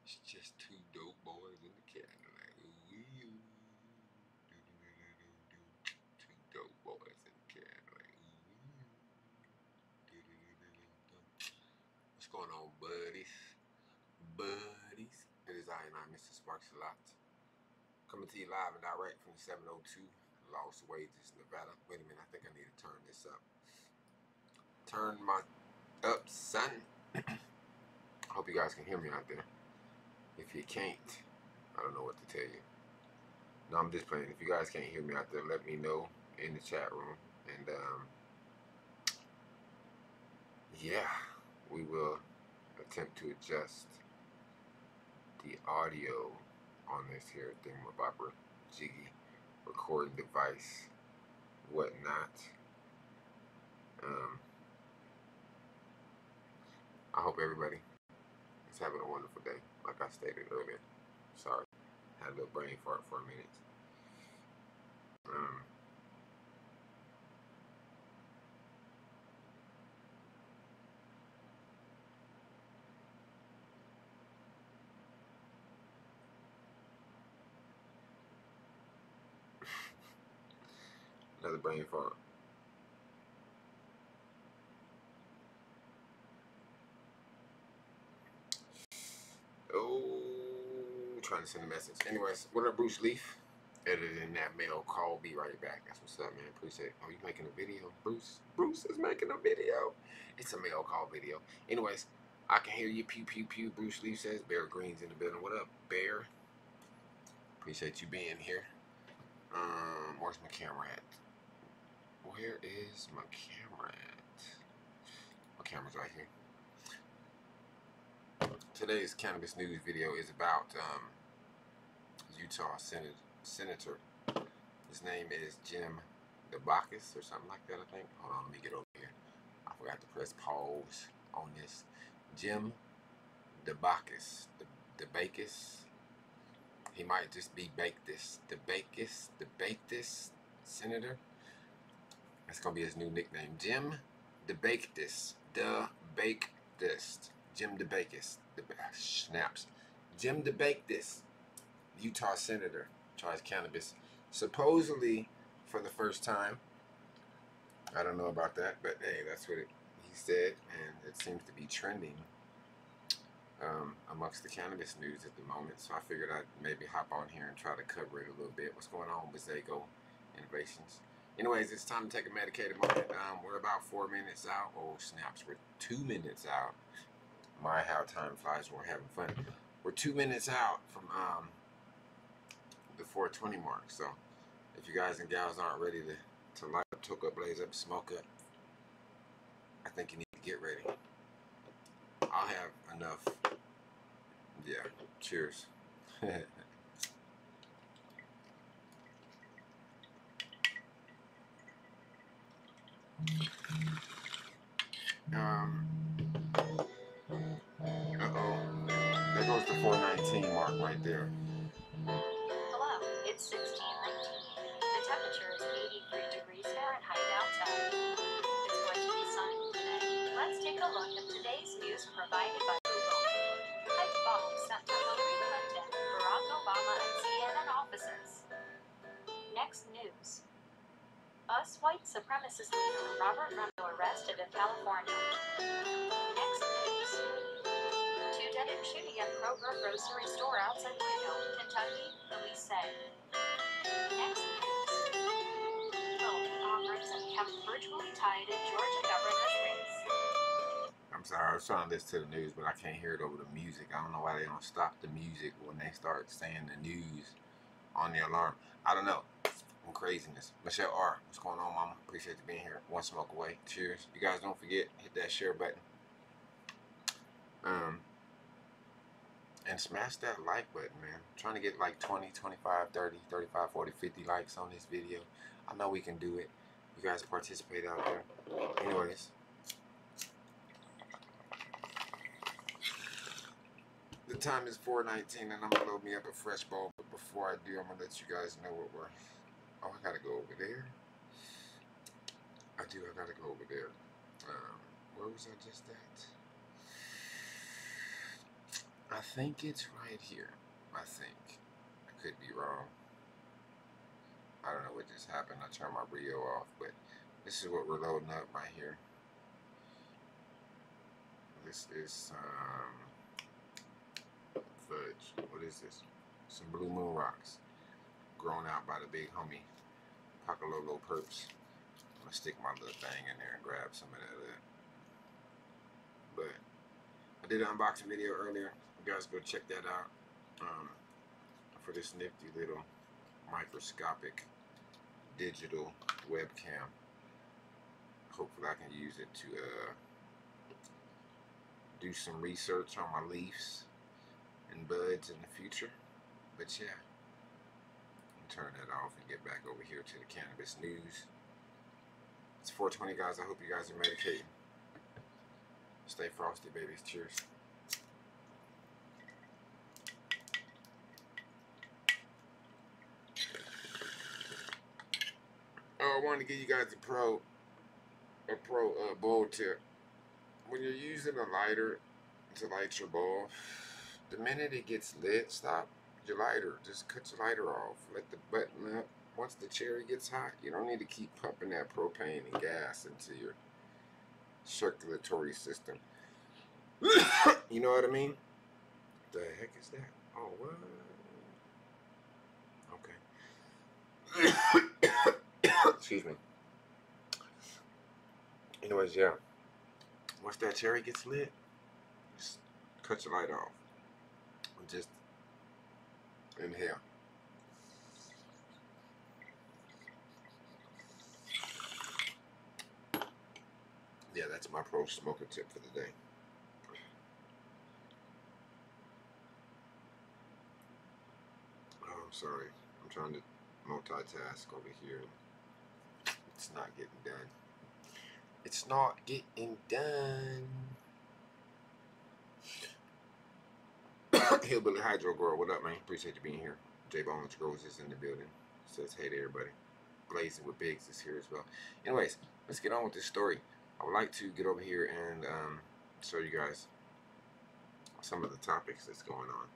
It's just two dope boys in the Cadillac. Ooh, two dope boys in the Cadillac. What's going on, buddies? Buddies. It is I and I, Mr.SparkzAlot, coming to you live and direct from 702 Lost Wages, Nevada. Wait a minute, I think I need to turn this up. Turn my up, son. I hope you guys can hear me out there. If you can't, I don't know what to tell you. No, I'm just playing. If you guys can't hear me out there, let me know in the chat room. And yeah, we will attempt to adjust the audio on this here thingamabobber jiggy recording device, whatnot. I hope everybody is having a wonderful day, like I stated earlier. Sorry, had a little brain fart for a minute. Another brain fart. Oh, trying to send a message. Anyways, what up, Bruce Leaf? Editing that mail call. Be right back. That's what's up, man. Appreciate it. Oh, you making a video, Bruce? Bruce is making a video. It's a mail call video. Anyways, I can hear you. Pew, pew, pew. Bruce Leaf says Bear Green's in the building. What up, Bear? Appreciate you being here. Where's my camera at? Where is my camera at? My camera's right here. Today's cannabis news video is about Utah Senator. His name is Jim Dabakis or something like that, I think. Hold on, let me get over here. I forgot to press pause on this. Jim Dabakis. Dabakis. He might just be Dabakis. Dabakis Senator. That's going to be his new nickname. Jim Dabakis. Dabakis. Jim Dabakis. Snaps. Jim Dabakis. Utah Senator. Tries cannabis. Supposedly for the first time. I don't know about that, but hey, that's what he said, and it seems to be trending amongst the cannabis news at the moment. So I figured I'd maybe hop on here and try to cover it a little bit. What's going on with Zago Innovations? Anyways, it's time to take a medicated moment. We're about 4 minutes out. Oh, snaps. We're 2 minutes out. My, how time flies when we're having fun. We're 2 minutes out from the 420 mark. So if you guys and gals aren't ready to light up, toke up, blaze up, smoke up, I think you need to get ready. I'll have enough. Yeah, cheers. There goes the 419 mark right there. Hello, it's 1619. The temperature is 83 degrees Fahrenheit outside. It's going to be sunny today. Let's take a look at today's news provided by Google. Pipe bomb sent to Hillary Clinton, Barack Obama, and CNN offices. Next news. US white supremacist leader Robert Rumble arrested in California. Next news. 2 dead in shooting at Kroger grocery store outside Louisville, Kentucky, police say. Next news. Congress and kept virtually tied in Georgia governor's race. I'm sorry, I was trying to listen to the news, but I can't hear it over the music. I don't know why they don't stop the music when they start saying the news on the alarm. I don't know. Some craziness. Michelle R., what's going on, mama? Appreciate you being here. One smoke away. Cheers. You guys don't forget, hit that share button. And smash that like button, man. I'm trying to get like 20, 25, 30, 35, 40, 50 likes on this video. I know we can do it. You guys participate out there. Anyways. The time is 4:19 and I'm going to load me up a fresh bowl. But before I do, I'm going to let you guys know what we're... Oh, I got to go over there. I got to go over there. Where was I just at? I think it's right here. I think. I could be wrong. I don't know what just happened. I turned my video off, but this is what we're loading up right here. This is fudge. What is this? Some Blue Moon rocks, grown out by the big homie Pacololo Perps. I'm gonna stick my little thing in there and grab some of that. But I did an unboxing video earlier. You guys go check that out. For this nifty little microscopic digital webcam. Hopefully I can use it to do some research on my leaves and buds in the future. But yeah, I'll turn that off and get back over here to the cannabis news. It's 4:20, guys. I hope you guys are medicating. Stay frosty, babies. Cheers. Oh, I wanted to give you guys a pro bowl tip. When you're using a lighter to light your bowl, the minute it gets lit, stop your lighter. Just cut your lighter off. Let the button up. Once the cherry gets hot, you don't need to keep pumping that propane and gas into your circulatory system. You know what I mean? The heck is that? Oh, what? Okay. Excuse me. Anyways, yeah. Once that cherry gets lit, just cut your light off. And just inhale. Yeah, that's my pro smoker tip for the day. Oh, I'm sorry. I'm trying to multitask over here. It's not getting done. It's not getting done. Hillbilly Hydro Grower, what up, man? Appreciate you being here. J Bones Grows is in the building. Says hey to everybody. Blazing with Biggs is here as well. Anyways, let's get on with this story. I would like to get over here and show you guys some of the topics that's going on.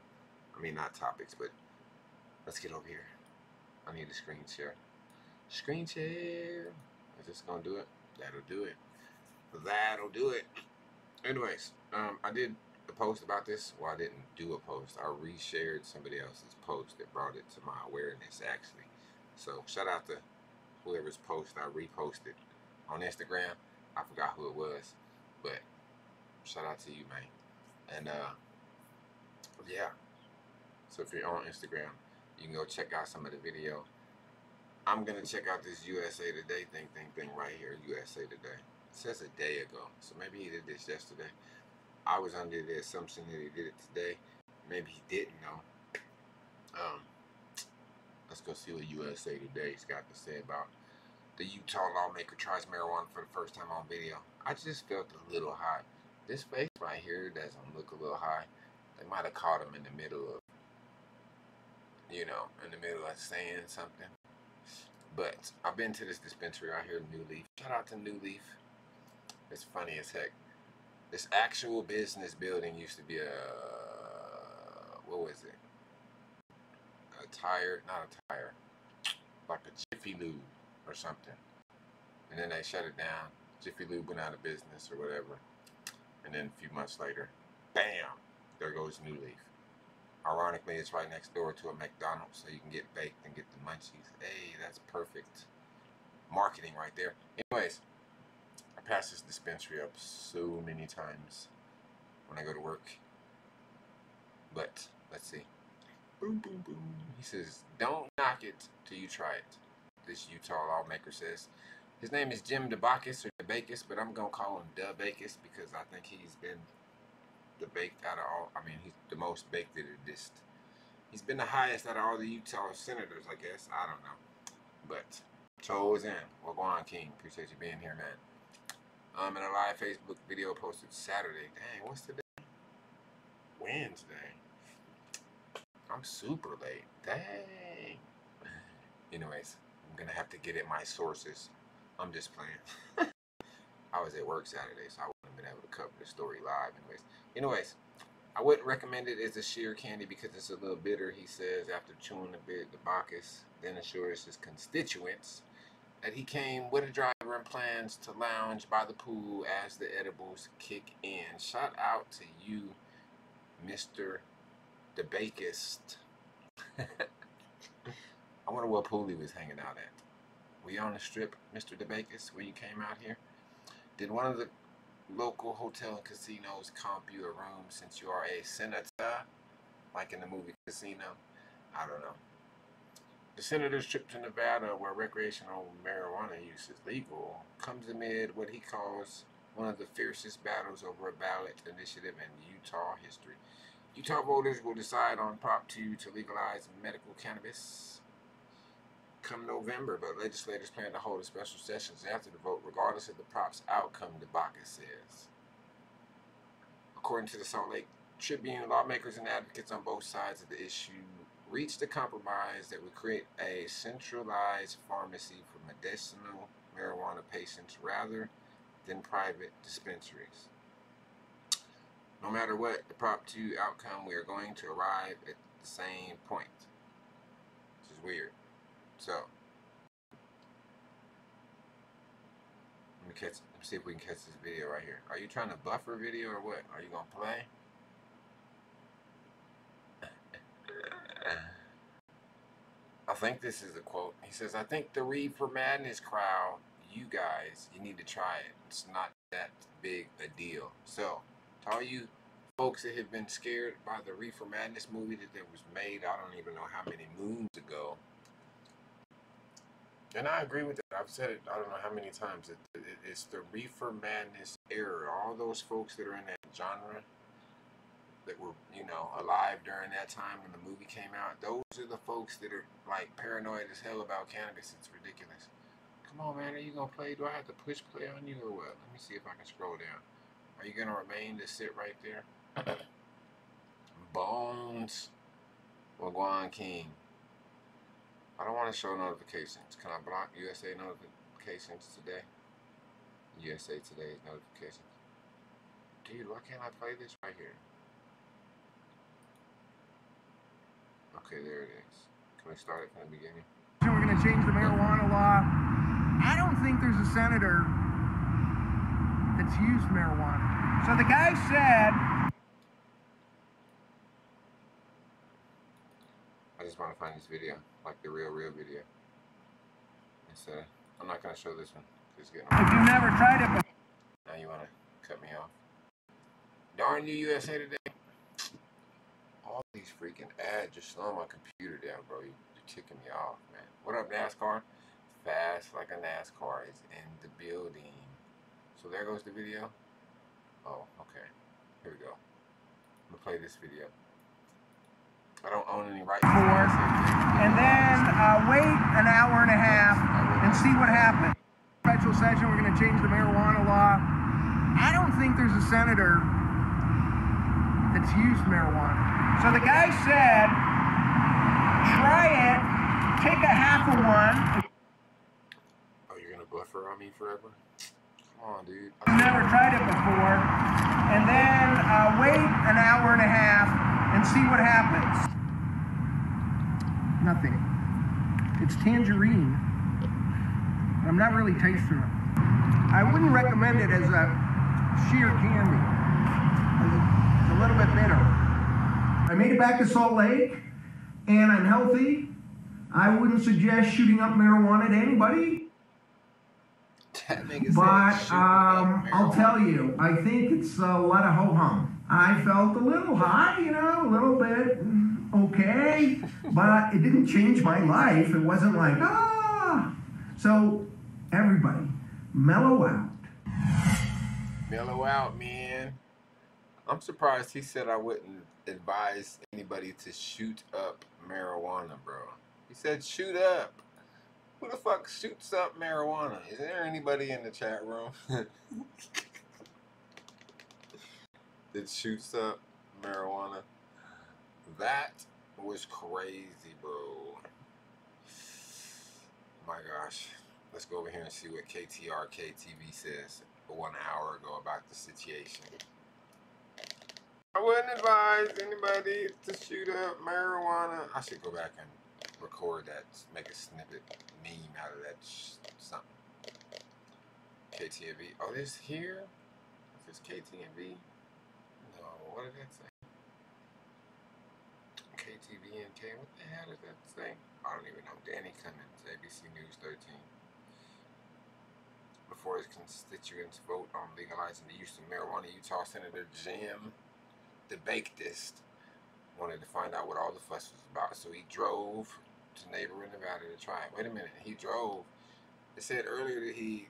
I mean, not topics, but let's get over here. I need a screen share. Screen share. Is this gonna do it? That'll do it. That'll do it. Anyways, I did a post about this. Well, I didn't do a post. I reshared somebody else's post that brought it to my awareness, actually. So shout out to whoever's post I reposted on Instagram. I forgot who it was, but shout out to you, man. And yeah. So if you're on Instagram, you can go check out some of the video. I'm gonna check out this USA Today thing right here. USA Today. It says a day ago, so maybe he did this yesterday. I was under the assumption that he did it today. Maybe he didn't know. Let's go see what USA Today's got to say about the Utah lawmaker tries marijuana for the first time on video. I just felt a little high. This face right here doesn't look a little high. They might have caught him in the middle of, you know, in the middle of saying something. But I've been to this dispensary out here in New Leaf. Shout out to New Leaf. It's funny as heck. This actual business building used to be what was it? Not a tire, like a Jiffy Lube or something. And then they shut it down. Jiffy Lube went out of business or whatever. And then a few months later, bam, there goes New Leaf. Ironically, it's right next door to a McDonald's, so you can get baked and get the munchies. Hey, that's perfect marketing right there. Anyways, I pass this dispensary up so many times when I go to work. But let's see. Boom, boom, boom. He says, don't knock it till you try it. This Utah lawmaker says. His name is Jim Dabakis or Dabakis, but I'm going to call him Dabakis because I think he's been the baked out of all. I mean, he's the most baked at this. He's been the highest out of all the Utah senators, I guess. I don't know. But, chosen. Well, go on, King. Appreciate you being here, man. In a live Facebook video posted Saturday. Dang, what's today? Wednesday. I'm super late. Dang. Anyways, I'm going to have to get at my sources. I'm just playing. I was at work Saturday, so I wouldn't have been able to cover the story live. Anyways, I I wouldn't recommend it as a sheer candy because it's a little bitter, he says, after chewing a bit. Dabakis then assures his constituents that he came with a driver and plans to lounge by the pool as the edibles kick in. Shout out to you, Mr. Dabakis. I wonder what pool he was hanging out at. Were you on the strip, Mr. Dabakis, where you came out here? Did one of the local hotel and casinos comp you a room since you are a senator, like in the movie Casino? I don't know. The senator's trip to Nevada, where recreational marijuana use is legal, comes amid what he calls one of the fiercest battles over a ballot initiative in Utah history. Utah voters will decide on Prop 2 to legalize medical cannabis come November, but legislators plan to hold a special sessions after the vote, regardless of the prop's outcome, Dabakis says. According to the Salt Lake Tribune, lawmakers and advocates on both sides of the issue reached a compromise that would create a centralized pharmacy for medicinal marijuana patients rather than private dispensaries. No matter what the Prop 2 outcome, we are going to arrive at the same point. Which is weird. So, let me see if we can catch this video right here. Are you trying to buffer video or what? Are you going to play? I think this is a quote. He says, I think the Reefer Madness crowd, you guys, you need to try it. It's not that big a deal. So, to all you folks that have been scared by the Reefer Madness movie that was made, I don't even know how many moons ago. And I agree with that. I've said it, I don't know how many times. It's the Reefer Madness era. All those folks that are in that genre that were, you know, alive during that time when the movie came out, those are the folks that are, like, paranoid as hell about cannabis. It's ridiculous. Come on, man. Are you going to play? Do I have to push play on you or what? Let me see if I can scroll down. Are you going to remain to sit right there? Bones. Wagwan King. I don't want to show notifications. Can I block USA notifications today? USA Today's notifications. Dude, why can't I play this right here? Okay, there it is. Can we start it from the beginning? We're going to change the marijuana law. I don't think there's a senator that's used marijuana. So the guy said... I just want to find this video, like the real video. It's, I'm not going to show this one. It's getting if you've never tried it before. Now you want to cut me off. Darn you, USA Today. All these freaking ads just slowing my computer down, bro. You're ticking me off, man. What up, NASCAR? Fast like a NASCAR is in the building. So there goes the video. Oh, okay. Here we go. I'm going to play this video. I don't own any rights. And then wait an hour and a half and see what happens. Special session, we're going to change the marijuana law. I don't think there's a senator that's used marijuana. So the guy said, try it, take a half of one. Oh, you're going to buffer on me forever? Come on, dude. I've never tried it before. And then wait an hour and a half and see what happens. Nothing. It's tangerine. I'm not really tasting it. I wouldn't recommend it as a sheer candy. It's a little bit bitter. I made it back to Salt Lake, and I'm healthy. I wouldn't suggest shooting up marijuana to anybody. But I'll tell you, I think it's a lot of ho-hum. I felt a little high, you know, a little bit okay, but it didn't change my life. It wasn't like, ah. So, everybody, mellow out. Mellow out, man. I'm surprised he said I wouldn't advise anybody to shoot up marijuana, bro. He said shoot up. Who the fuck shoots up marijuana? Is there anybody in the chat room that shoots up marijuana? That was crazy, bro. My gosh. Let's go over here and see what KTRK TV says 1 hour ago about the situation. I wouldn't advise anybody to shoot up marijuana. I should go back and record that, make a snippet meme out of that something. KTNV. Oh, this here? Is this KTNV? No, what did that say? KTVNK. What the hell did that say? I don't even know. Danny Cummins, ABC News 13. Before his constituents vote on legalizing the use of marijuana, Utah Senator Jim Dabakis wanted to find out what all the fuss was about. So he drove to neighboring Nevada to try it. Wait a minute. He drove. It said earlier that he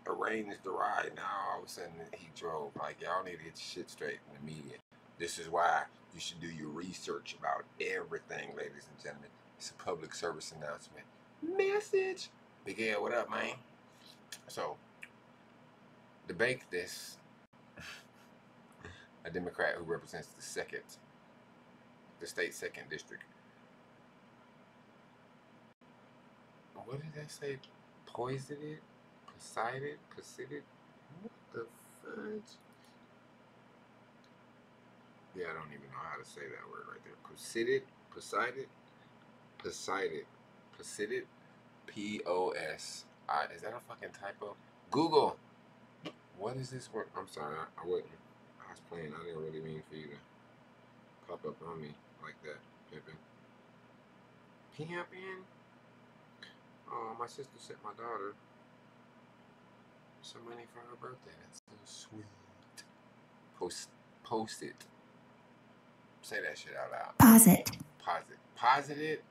arranged the ride. Now all of a sudden he drove. Like, y'all need to get shit straight in the media. This is why you should do your research about everything, ladies and gentlemen. It's a public service announcement. Message. Big L, what up, man? So, debate this. A Democrat who represents the state's 2nd district. What did that say? Poisoned it? Poseided? Posided? What the fudge? Yeah, I don't even know how to say that word right there. Posided? Poseided? Poseided? Posided? P-O-S-I. Is that a fucking typo? Google! What is this word? I'm sorry, I wasn't. I was playing. I didn't really mean for you to pop up on me like that, Pippin. Pimpin'? Oh, my sister sent my daughter some money for her birthday. That's so sweet. Post it. Say that shit out loud. Pause it. Pause it. Pause it?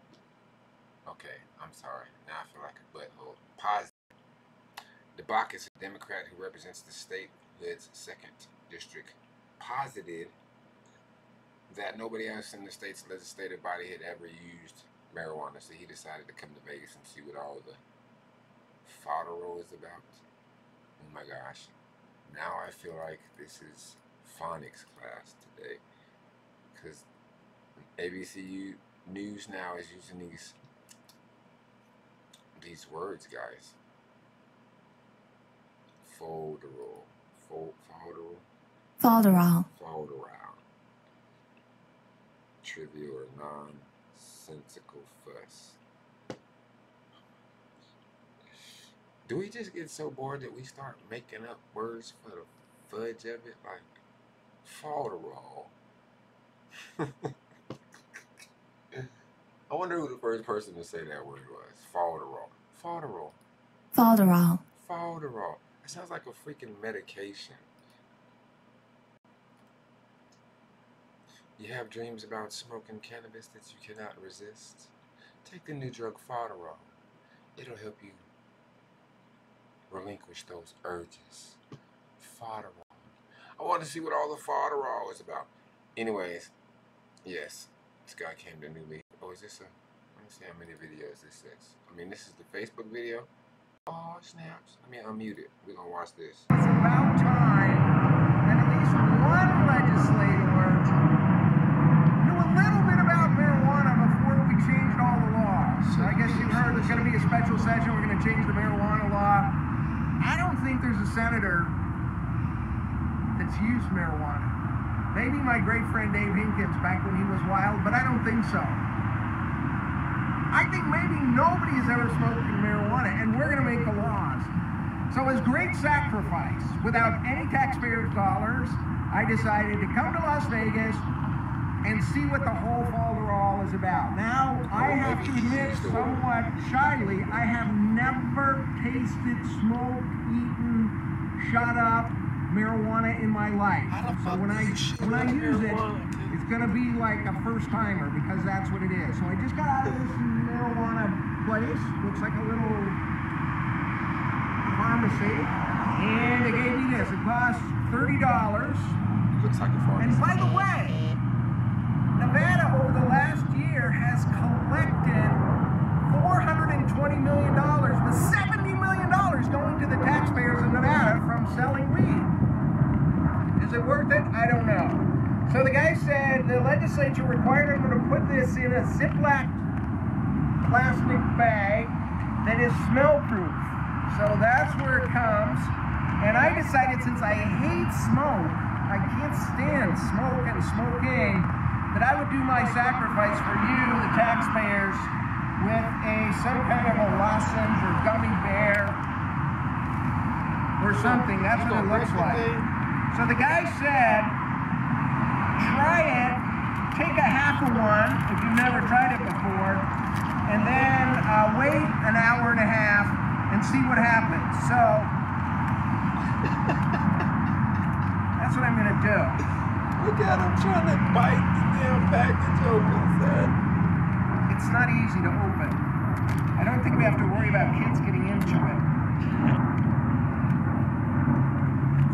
Okay, I'm sorry. Now I feel like a butthole. Pause it. Dabakis, a Democrat who represents the state's 2nd district, posited that nobody else in the state's legislative body had ever used marijuana, so he decided to come to Vegas and see what all the fodderol is about. Oh my gosh. Now I feel like this is phonics class today, because ABC News now is using these words, guys. Folderol. Folderol. Trivial or nonsensical fuss. Do we just get so bored that we start making up words for the fudge of it? Like, folderol. I wonder who the first person to say that word was. Folderol. It sounds like a freaking medication. You have dreams about smoking cannabis that you cannot resist? Take the new drug Folderol. It'll help you relinquish those urges. Folderol. I want to see what all the Folderol is about. Anyways, yes, this guy came to New Leaf. Oh, is this a... Let me see how many videos this is. I mean, this is the Facebook video. Oh, snaps. Let me unmute it. We're going to watch this. It's about time that at least one legislator knew a little bit about marijuana before we changed all the laws. So I guess you heard there's going to be a special session. We're going to change the marijuana law. I don't think there's a senator that's used marijuana. Maybe my great friend Dave Hinkins back when he was wild, but I don't think so. I think maybe nobody has ever smoked marijuana, and we're going to make the laws. So as great sacrifice, without any taxpayers' dollars, I decided to come to Las Vegas and see what the whole folderol is about. Now, I have to admit somewhat shyly, I have never tasted, smoked, eaten, shot up marijuana in my life. So when I use it, it's gonna be like a first timer, because that's what it is. So I just got out of this marijuana place, looks like a little pharmacy, and they gave me this. It costs $30. Looks like a pharmacy. And by the way, Nevada over the last year has collected $420 million, with $70 million going to the taxpayers of Nevada from selling weed. Is it worth it? I don't know. So the guy said the legislature required him to put this in a Ziploc plastic bag that is smell-proof. So that's where it comes. And I decided, since I hate smoke, I can't stand smoking, that I would do my sacrifice for you, the taxpayers, with some kind of a lozenge or gummy bear or something. That's what it looks like. So the guy said, try it, take a half of one if you've never tried it before, and then wait an hour and a half and see what happens. So that's what I'm gonna do. Look at him trying to bite the damn package open, son. It's not easy to open. I don't think we have to worry about kids getting into it.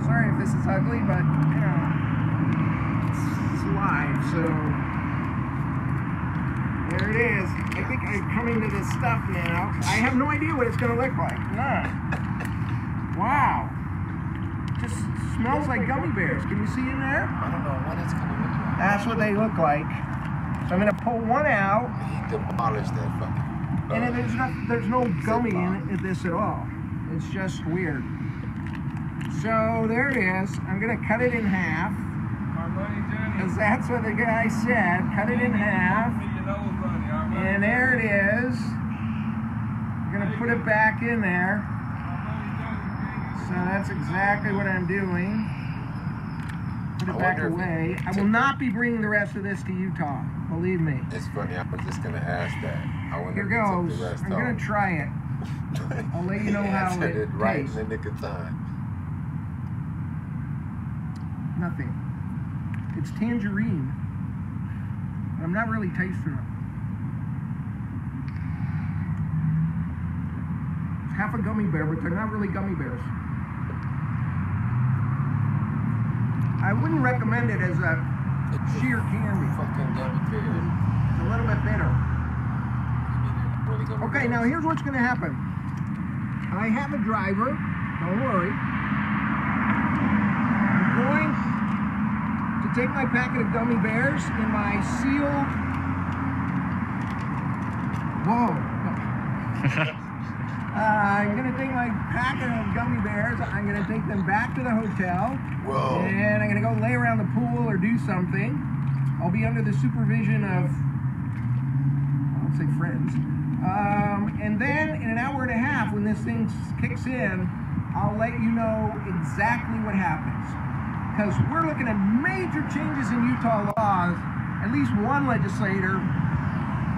Sorry if this is ugly, but you know, it's live, so there it is. I think I'm coming to this stuff now. I have no idea what it's gonna look like. None. Wow. Just smells like gummy bears. Can you see in there? I don't know what it's gonna look like. That's what they look like. So I'm gonna pull one out. He demolished that fucking. And there's no gummy in this at all. It's just weird. So there it is. I'm gonna cut it in half. Because that's what the guy said. Cut it in half. And there it is. I'm gonna put it back in there. So that's exactly what I'm doing. Put it back away. I will not be bringing the rest of this to Utah. Believe me. It's funny. I was just gonna ask that. Here goes. I'm gonna try it. I'll let you know how it tastes. Right in the nick of time. Nothing. It's tangerine. I'm not really tasting it. It's half a gummy bear, but they're not really gummy bears. I wouldn't recommend it as a sheer candy. Fucking gummy bear. It's a little bit bitter. Okay, now here's what's going to happen. I have a driver. Don't worry. I'm going to take my packet of gummy bears in my sealed... Whoa. I'm going to take my packet of gummy bears. I'm going to take them back to the hotel. Whoa. And I'm going to go lay around the pool or do something. I'll be under the supervision of, I'll say friends. And then in an hour and a half, when this thing kicks in, I'll let you know exactly what happens. Because we're looking at major changes in Utah laws. At least one legislator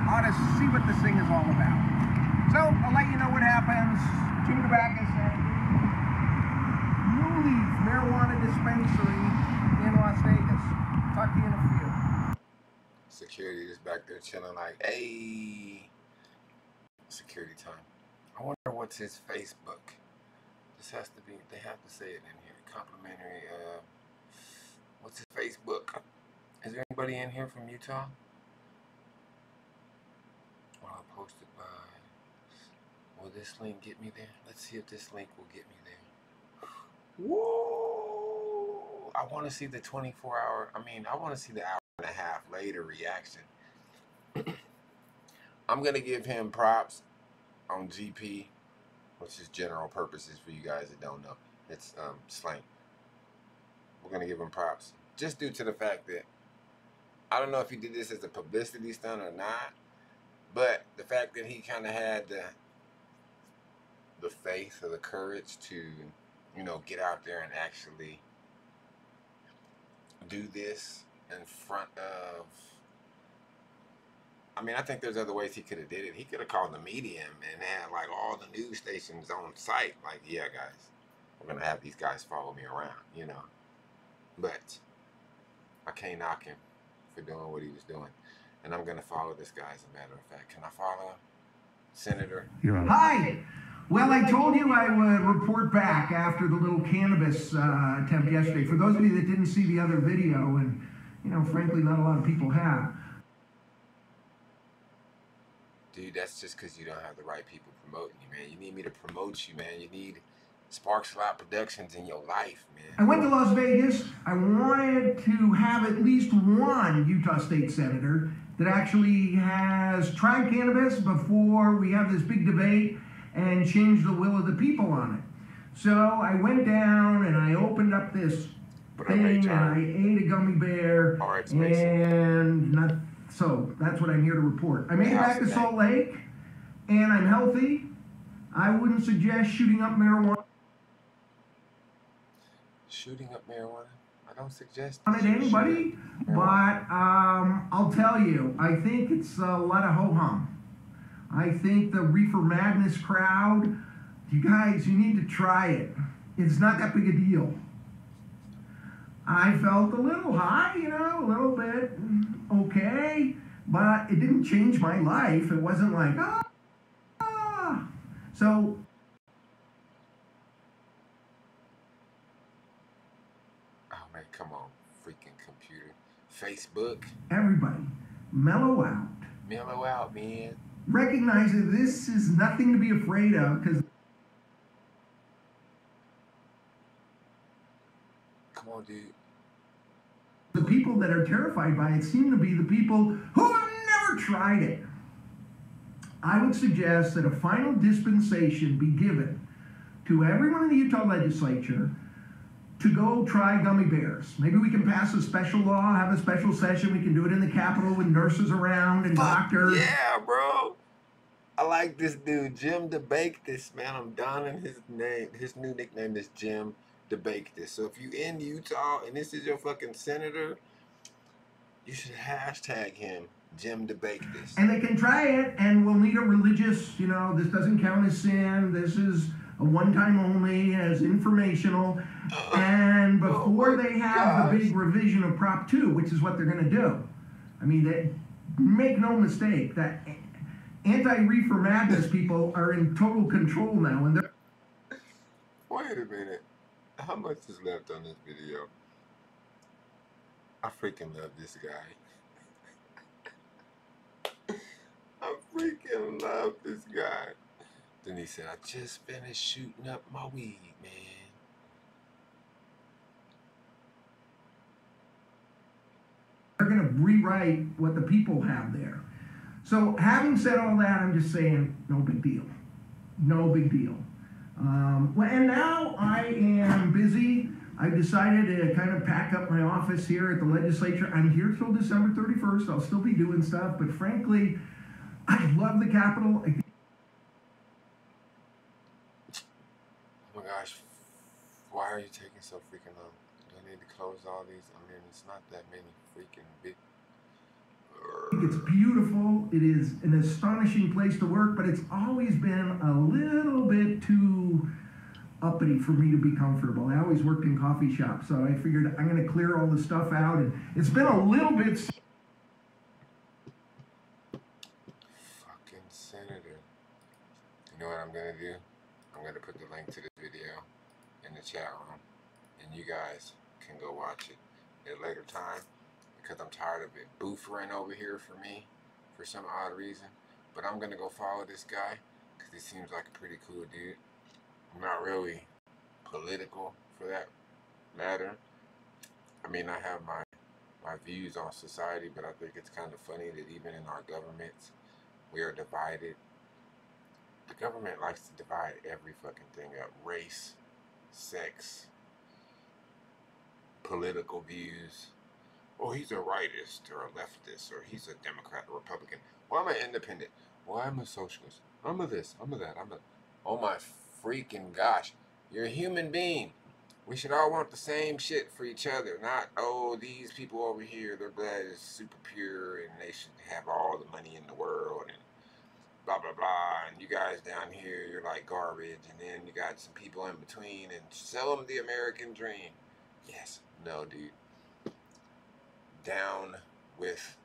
ought to see what this thing is all about. So I'll let you know what happens. Jim Dabakis, New Leaf Marijuana Dispensary in Las Vegas. Talk to you in a few. Security is back there chilling like, hey, security time. I wonder what's his Facebook. This has to be, they have to say it in here. Complimentary, what's his Facebook? Is there anybody in here from Utah? Well, I'll post it by, will this link get me there? Let's see if this link will get me there. Whoa! I want to see the 24-hour, I want to see the hour and a half later reaction. I'm going to give him props on GP, which is general purposes for you guys that don't know. It's slang. We're going to give him props. Just due to the fact that, I don't know if he did this as a publicity stunt or not, but the fact that he kind of had the faith or the courage to, you know, get out there and actually do this in front of, I think there's other ways he could have did it. He could have called the medium and had like all the news stations on site. Like, yeah, guys, we're going to have these guys follow me around, you know. But I can't knock him for doing what he was doing. And I'm going to follow this guy, as a matter of fact. Can I follow him? Senator? Hi! Well, I told you I would report back after the little cannabis attempt yesterday. For those of you that didn't see the other video, and, you know, frankly, not a lot of people have. Dude, that's just because you don't have the right people promoting you, man. You need me to promote you, man. You need SparkzAlot Productions in your life, man. I went to Las Vegas. I wanted to have at least one Utah State Senator that actually has tried cannabis before we have this big debate and change the will of the people on it. So I went down and I opened up this But I may thing, and I ate a gummy bear, and so that's what I'm here to report. I made it back to Salt Lake, and I'm healthy. I wouldn't suggest shooting up marijuana. Shooting up marijuana? I don't suggest it to anybody, but I'll tell you, I think it's a lot of ho-hum. I think the Reefer Madness crowd, you guys, you need to try it. It's not that big a deal. I felt a little high, you know, a little bit okay, but it didn't change my life. It wasn't like, ah. So, oh man, come on, freaking computer. Facebook. Everybody, mellow out. Mellow out, man. Recognize that this is nothing to be afraid of, because come on, dude. The people that are terrified by it seem to be the people who have never tried it. I would suggest that a final dispensation be given to everyone in the Utah legislature to go try gummy bears. Maybe we can pass a special law, have a special session. We can do it in the Capitol with nurses around and doctors. Yeah, bro. I like this dude, Jim Dabakis, man. I'm donning his name. His new nickname is Jim Dabakis. So if you in Utah and this is your fucking senator, you should hashtag him, Jim Dabakis. And they can try it, and we'll need a religious, you know, this doesn't count as sin. This is a one-time only, as informational. And before they have the big revision of Prop 2, which is what they're going to do. I mean, make no mistake that anti-reefer madness people are in total control now. And they're Wait a minute. How much is left on this video? I freaking love this guy. I freaking love this guy. Then he said, I just finished shooting up my weed, man. They're going to rewrite what the people have there. So having said all that, I'm just saying, no big deal. No big deal. And now I am busy. I've decided to kind of pack up my office here at the legislature. I'm here till December 31st. I'll still be doing stuff, but frankly, I love the Capitol. Oh my gosh, why are you taking so freaking long? Do I need to close all these? I mean, it's not that many freaking big. It's beautiful. It is an astonishing place to work, but it's always been a little bit too uppity for me to be comfortable. I always worked in coffee shops, so I figured I'm going to clear all the stuff out, and it's been a little bit. Fucking senator. You know what I'm going to do? I'm going to put the link to this video in the chat room, and you guys can go watch it at a later time, because I'm tired of it boofering over here for me for some odd reason. But I'm going to go follow this guy because he seems like a pretty cool dude. I'm not really political for that matter. I mean, I have my views on society, but I think it's kind of funny that even in our governments, we are divided. The government likes to divide every fucking thing up. Race, sex, political views. Oh, he's a rightist or a leftist, or he's a Democrat or Republican. Well, I'm an independent. Well, I'm a socialist. I'm a this, I'm a that, I'm a... Oh my freaking gosh. You're a human being. We should all want the same shit for each other. Not, oh, these people over here, their blood is super pure and they should have all the money in the world and blah, blah, blah. And you guys down here, you're like garbage. And then you got some people in between and sell them the American dream. Yes. No, dude. Down with,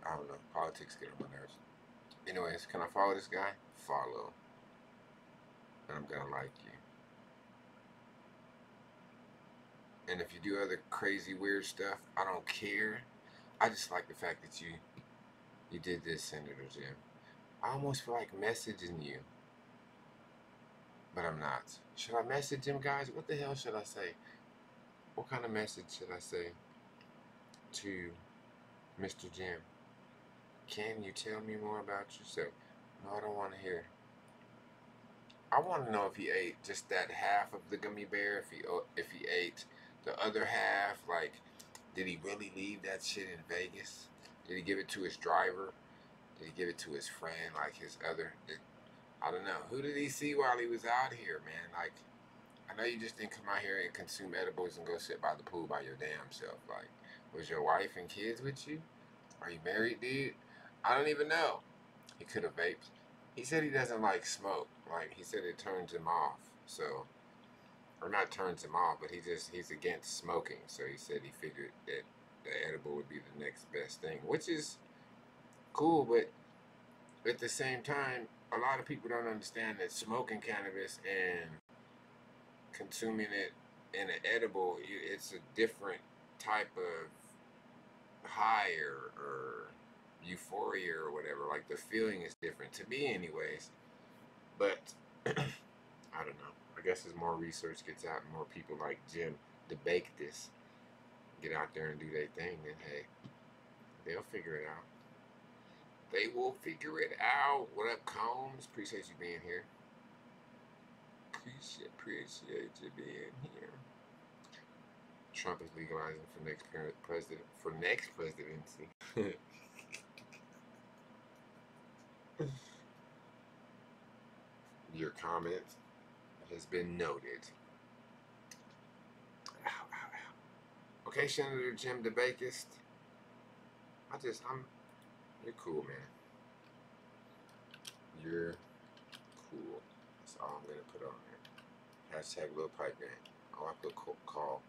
I don't know, politics get on my nerves. Anyways, can I follow this guy? Follow. And I'm gonna like you. And if you do other crazy weird stuff, I don't care. I just like the fact that you did this, Senator Jim. I almost feel like messaging you, but I'm not. Should I message him, guys? What the hell should I say? What kind of message should I say to Mr. Jim? Can you tell me more about yourself? No, I don't want to hear. I want to know if he ate just that half of the gummy bear, if he ate the other half, like, did he really leave that shit in Vegas? Did he give it to his driver? Did he give it to his friend, like his other? I don't know. Who did he see while he was out here, man? Like, I know you just didn't come out here and consume edibles and go sit by the pool by your damn self. Like, was your wife and kids with you? Are you married, dude? I don't even know. He could have vaped. He said he doesn't like smoke. Like, he said it turns him off. So, or not turns him off, but he's against smoking. So he said he figured that the edible would be the next best thing, which is cool. But at the same time, a lot of people don't understand that smoking cannabis and consuming it in an edible, it's a different type of high or euphoria or whatever. Like, the feeling is different to me anyways. But I don't know. I guess as more research gets out and more people like Jim debate this, get out there and do their thing, then hey, they'll figure it out. They will figure it out. What up, Combs? Appreciate you being here. Appreciate you being here. Trump is legalizing for next presidency. Your comment has been noted. Ow, ow, ow. Okay, Senator Jim Dabakis. You're cool, man. You're cool. That's all I'm gonna put on there. Hashtag Lil Pipe Gang. Oh, I put call.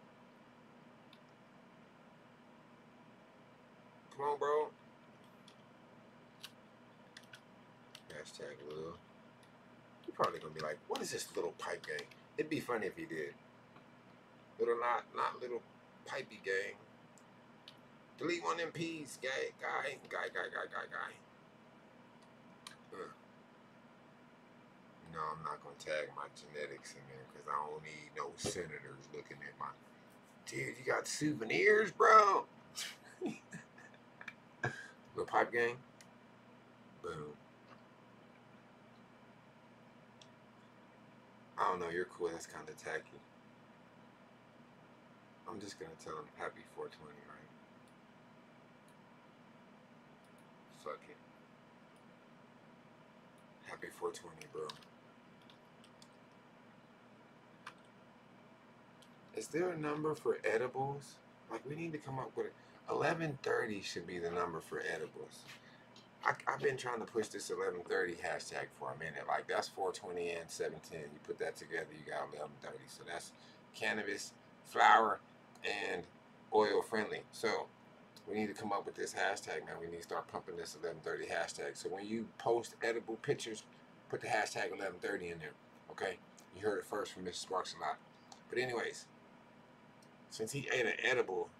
Come on, bro. Hashtag Lil. You're probably gonna be like, what is this Little Pipe Gang? It'd be funny if he did. Little, not Little Pipey Gang. Delete one MPs, guy. No, I'm not gonna tag my genetics in there because I don't need no senators looking at my. Dude, you got souvenirs, bro. Little Pipe Gang. Boom. I don't know, you're cool. That's kind of tacky. I'm just gonna tell him happy 420, right? Fuck it. Happy 420, bro. Is there a number for edibles? Like, we need to come up with it. 1130 should be the number for edibles. I've been trying to push this 1130 hashtag for a minute. Like, that's 420 and 710. You put that together, you got 1130. So that's cannabis, flower, and oil friendly. So we need to come up with this hashtag, man. We need to start pumping this 1130 hashtag. So when you post edible pictures, put the hashtag 1130 in there. Okay? You heard it first from Mr.SparkzAlot. But anyways, since he ate an edible,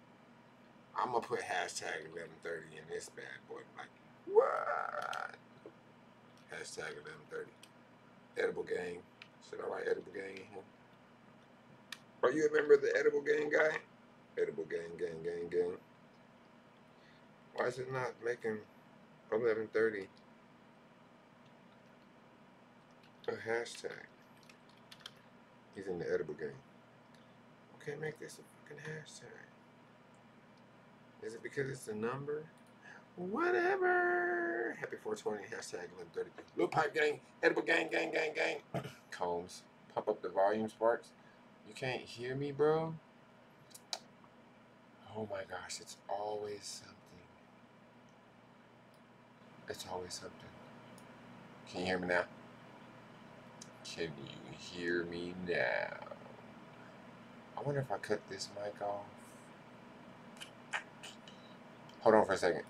I'm gonna put hashtag 1130 in this bad boy. Like, what? Hashtag 1130. Edible Gang. Should I write Edible Gang in here? Are you a member of the Edible Gang, guy? Edible Gang. Why is it not making 1130 a hashtag? He's in the Edible Gang. Okay, make this a fucking hashtag. Is it because it's a number? Whatever. Happy 420, hashtag 1130. Little Pipe Gang, Edible Gang. Combs, pump up the volume, Sparks. You can't hear me, bro? Oh my gosh, it's always something. It's always something. Can you hear me now? Can you hear me now? I wonder if I cut this mic off. Hold on for a second.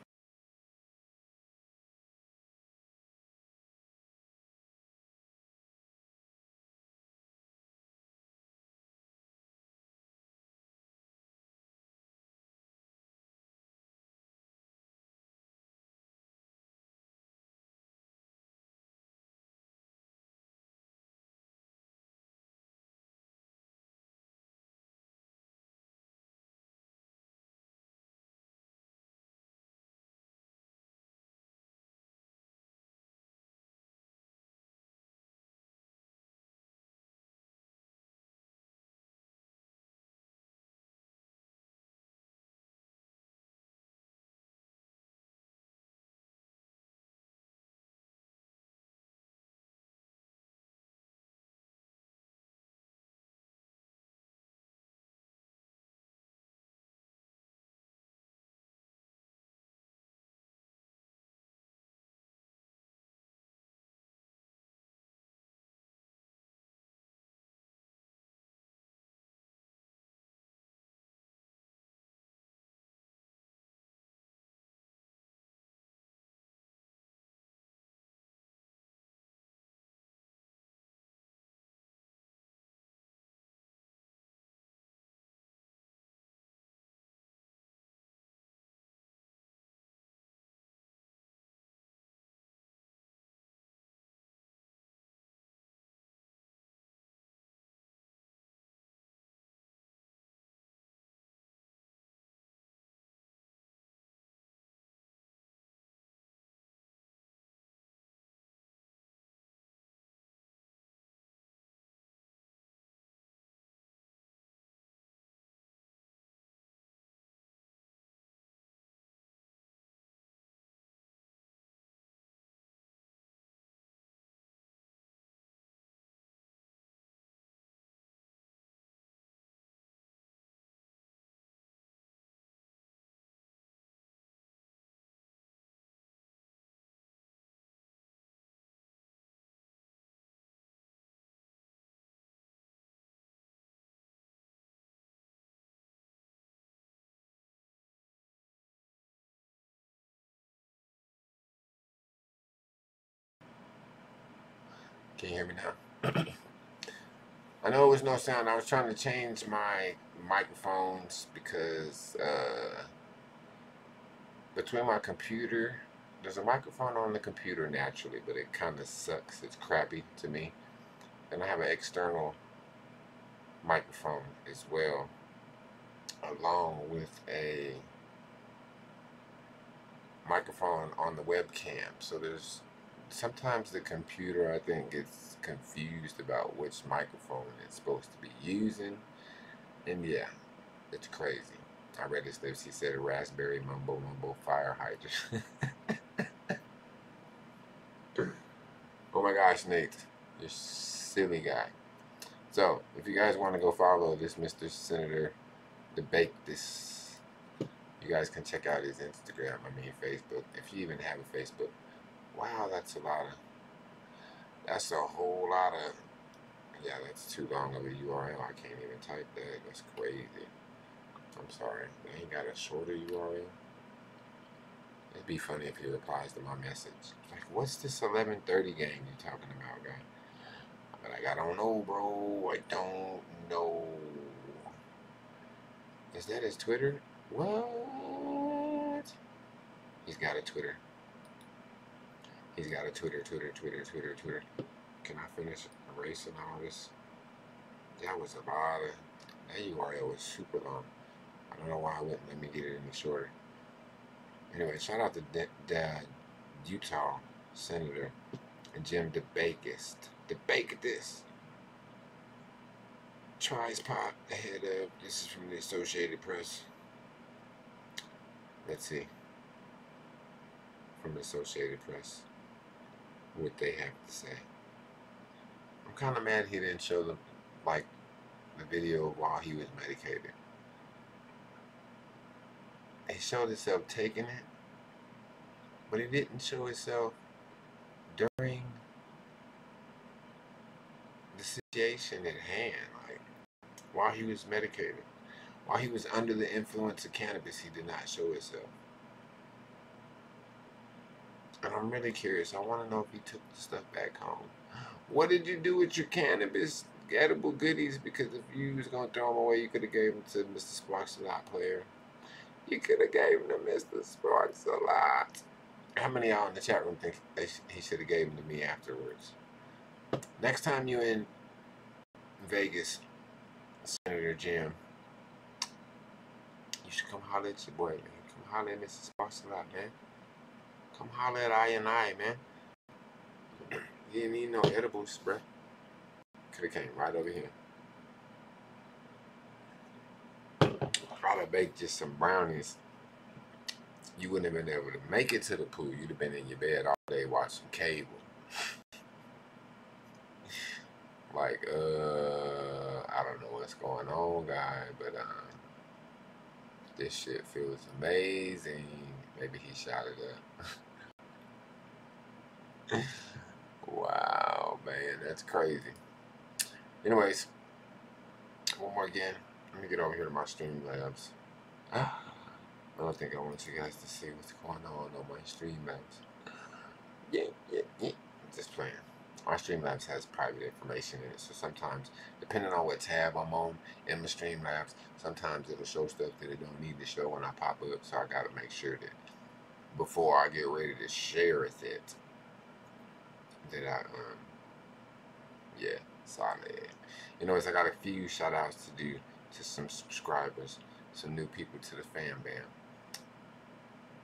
Can you hear me now? I know it was no sound. I was trying to change my microphones because between my computer, there's a microphone on the computer naturally, but it kind of sucks. It's crappy to me. And I have an external microphone as well, along with a microphone on the webcam. So there's sometimes the computer, I think, gets confused about which microphone it's supposed to be using. And yeah, it's crazy. I read his lips. He said a raspberry mumbo fire hydrant. Oh my gosh, Nate, you're a silly guy. So if you guys want to go follow this Mr. Senator Dabakis, you guys can check out his Instagram, Facebook. If you even have a Facebook. Wow, that's a whole lot of, yeah, that's too long of a URL. I can't even type that. That's crazy. I'm sorry. They ain't got a shorter URL. It'd be funny if he replies to my message. Like, what's this 11:30 game you talking about, guy? But like, I don't know, bro. I don't know. Is that his Twitter? What? He's got a Twitter. He's got a Twitter. Can I finish erasing all this? That was a lot of... That URL was super long. I don't know why it wouldn't let me get it any shorter. Anyway, shout out to the Utah Senator Jim Dabakis. Dabakis. Tries pot ahead of... This is from the Associated Press. Let's see. From the Associated Press. What they have to say. I'm kind of mad he didn't show them, like, the video while he was medicated. He showed himself taking it, but he didn't show himself during the situation at hand, like, while he was medicated. While he was under the influence of cannabis, he did not show himself. And I'm really curious. I want to know if he took the stuff back home. What did you do with your cannabis edible goodies? Because if you was going to throw them away, you could have gave them to Mr.SparkzAlot player. You could have gave them to Mr.SparkzAlot. How many of y'all in the chat room think he should have gave them to me afterwards? Next time you in Vegas, Senator Jim, you should come holler at your boy, man. Come holler at Mr.SparkzAlot, man. Come holler at I, man. You didn't need no edibles, bruh. Could have came right over here. I'd have baked just some brownies. You wouldn't have been able to make it to the pool. You'd have been in your bed all day watching cable. Like, I don't know what's going on, guy, but this shit feels amazing. Maybe he shot it up. Wow, man, that's crazy. Anyways, one more again. Let me get over here to my Streamlabs. I don't think I want you guys to see what's going on my Streamlabs. Yeah. Just playing. My Streamlabs has private information in it, so sometimes, depending on what tab I'm on in my Streamlabs, sometimes it'll show stuff that it don't need to show when I pop up, so I gotta make sure that before I get ready to share with it, that I, yeah, solid. Anyways, I got a few shout outs to do to some subscribers, some new people to the fam bam.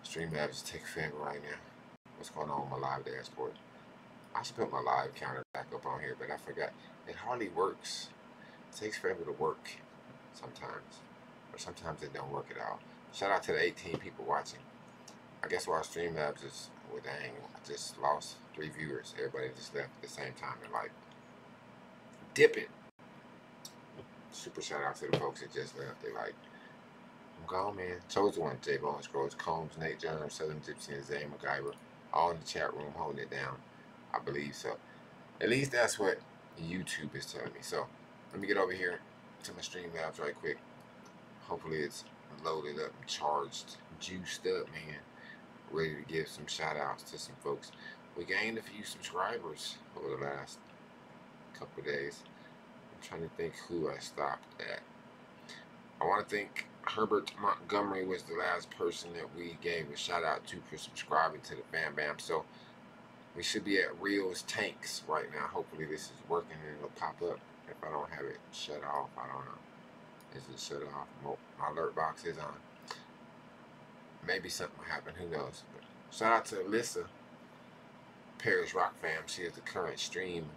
Streamlabs is taking forever right now. What's going on with my live dashboard? I should put my live counter back up on here, but I forgot. It hardly works. It takes forever to work sometimes. Or sometimes it don't work at all. Shout out to the 18 people watching. I guess while Streamlabs is, well, dang, I just lost 3 viewers. Everybody just left at the same time. They're like, dip it. Super shout out to the folks that just left. They're like, I'm gone, man. Chosen One, J-Bone, Scrolls, Combs, Nate Jones, Southern Gypsy, and Zay MacGyver. All in the chat room holding it down. I believe so. At least that's what YouTube is telling me. So, let me get over here to my Streamlabs right quick. Hopefully it's loaded up, charged, juiced up, man. Ready to give some shout outs to some folks. We gained a few subscribers over the last couple of days. I'm trying to think who I stopped at. I want to thank Herbert Montgomery was the last person that we gave a shout out to for subscribing to the Bam Bam. So we should be at Rio's Tanks right now. Hopefully this is working and it'll pop up. If I don't have it shut off, I don't know. Is it shut off? My alert box is on. Maybe something will happen. Who knows? But shout out to Alyssa, Paris Rock Fam. She is the current stream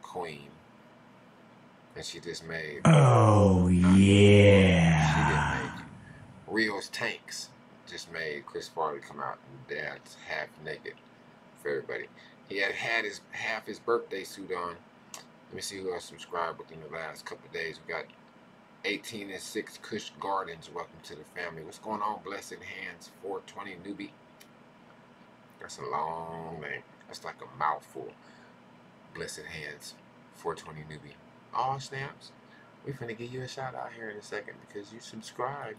queen. And she just made... Oh, yeah. She didn't make Rio's Tanks. Just made Chris Farley come out and dance half naked for everybody. He had half his birthday suit on. Let me see who else subscribed within the last couple of days. We got 18 and 6 Kush Gardens. Welcome to the family. What's going on? Blessed Hands 420 Newbie. That's a long name. That's like a mouthful. Blessed Hands 420 Newbie. All snaps. We finna give you a shout out here in a second because you subscribed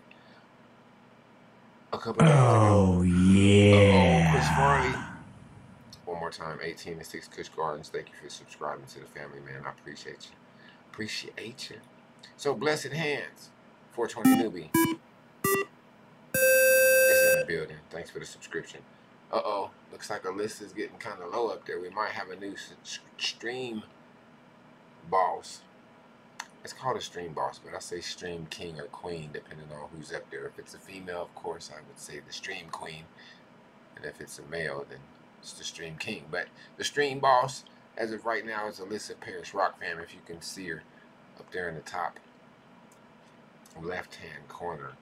a couple days ago. Oh, yeah. Chris Farley. One more time, 18 and 6 Kush Gardens. Thank you for subscribing to the family, man. I appreciate you. Appreciate you. So, Blessed Hands, 420 Newbie is in the building. Thanks for the subscription. Looks like a list is getting kind of low up there. We might have a new stream boss. It's called a stream boss, but I say stream king or queen depending on who's up there. If it's a female, of course, I would say the stream queen. And if it's a male, then it's the stream king. But the stream boss, as of right now, is Alyssa Paris Rock Fam. If you can see her up there in the top left-hand corner.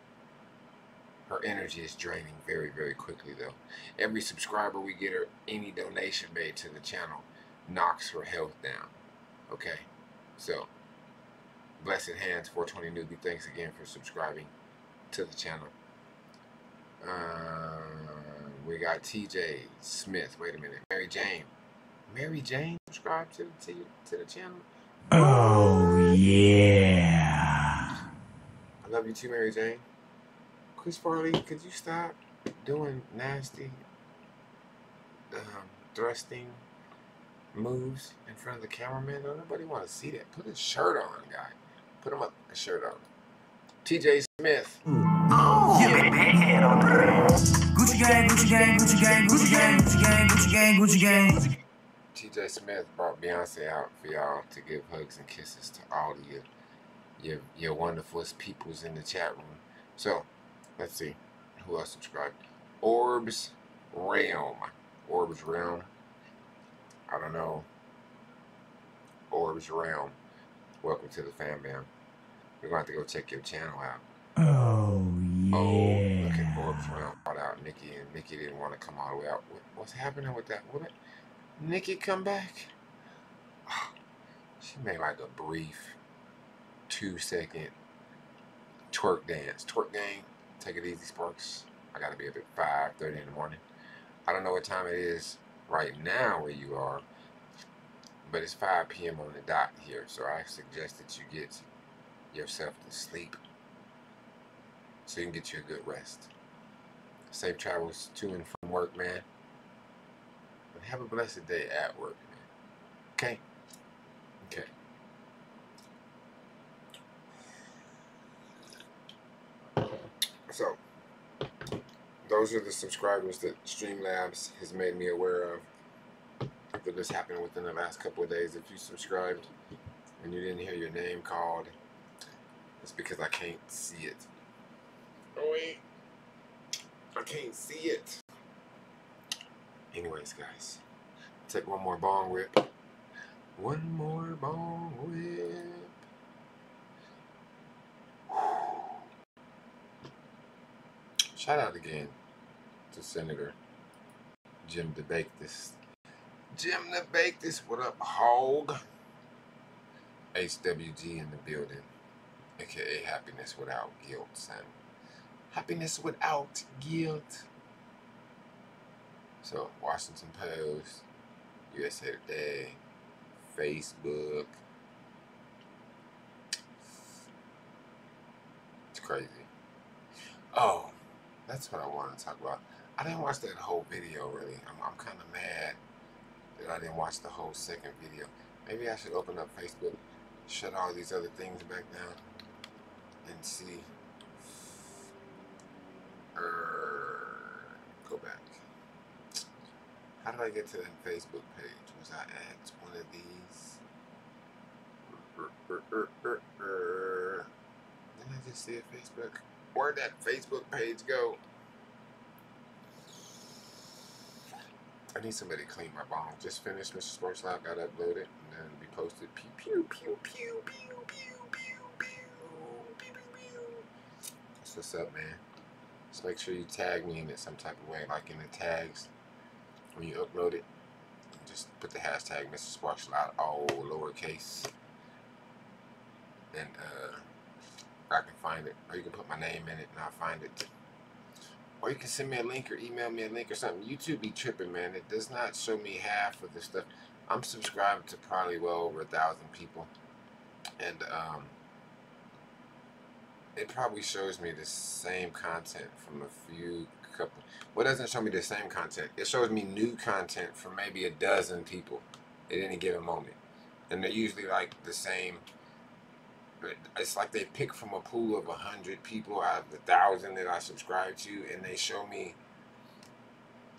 Her energy is draining very, very quickly, though. Every subscriber we get her, any donation made to the channel, knocks her health down. Okay? So, Blessed Hands 420 Newbie, thanks again for subscribing to the channel. We got TJ Smith. Wait a minute. Mary Jane. Mary Jane subscribed to the channel? Oh, yeah. I love you too, Mary Jane. Chris Farley, could you stop doing nasty thrusting moves in front of the cameraman? Don't nobody want to see that. Put a shirt on, guy. Put him up a shirt on. TJ Smith. Oh, yeah, big head on there. Gucci gang, Gucci gang, Gucci gang, Gucci gang, Gucci gang, Gucci gang, Gucci gang. TJ Smith brought Beyonce out for y'all to give hugs and kisses to all of your wonderfulest peoples in the chat room. So, let's see who else subscribed. Orbs Realm. Orbs Realm. I don't know. Orbs Realm. Welcome to the fam bam. We're going to have to go check your channel out. Oh, yeah. Oh, look at Orbs Realm brought out Nikki, and Nikki didn't want to come all the way out. What's happening with that woman? Nikki come back? Oh, she made like a brief 2-second twerk dance. Twerk gang. Take it easy, Sparks. I got to be up at 5:30 in the morning. I don't know what time it is right now where you are, but it's 5 p.m. on the dot here, so I suggest that you get yourself to sleep so you can get you a good rest. Safe travels to and from work, man. And have a blessed day at work, man. Okay? Okay. So, those are the subscribers that Streamlabs has made me aware of. After this happened within the last couple of days, if you subscribed and you didn't hear your name called, it's because I can't see it. Oh wait, I can't see it. Anyways, guys, take one more bong rip. One more bong rip. Shout out again to Senator Jim Dabakis. Jim Dabakis, what up, hog? HWG in the building, aka Happiness Without Guilt, son. Happiness Without Guilt. So, Washington Post, USA Today, Facebook. It's crazy. Oh, that's what I wanted to talk about. I didn't watch that whole video, really. I'm kind of mad that I didn't watch the whole second video. Maybe I should open up Facebook, shut all these other things back down, and see. Go back. How did I get to that Facebook page? Was I at one of these? Didn't I just see a Facebook? Where'd that Facebook page go? I need somebody to clean my bong. Just finished Mr.SparkzAlot, got uploaded, and then be posted. Pew, pew, pew, pew, pew, pew, pew, pew, pew, pew. That's what's up, man. Just make sure you tag me in it some type of way, like in the tags. When you upload it, just put the hashtag Mr.SparkzAlot, all lowercase. And I can find it. Or you can put my name in it and I'll find it. Or you can send me a link or email me a link or something. YouTube be tripping, man. It does not show me half of the stuff. I'm subscribed to probably well over 1,000 people. And it probably shows me the same content from a few couple. Well, it doesn't show me the same content. It shows me new content from maybe a dozen people at any given moment. And they're usually like the same. It's like they pick from a pool of 100 people out of the 1,000 that I subscribe to, and they show me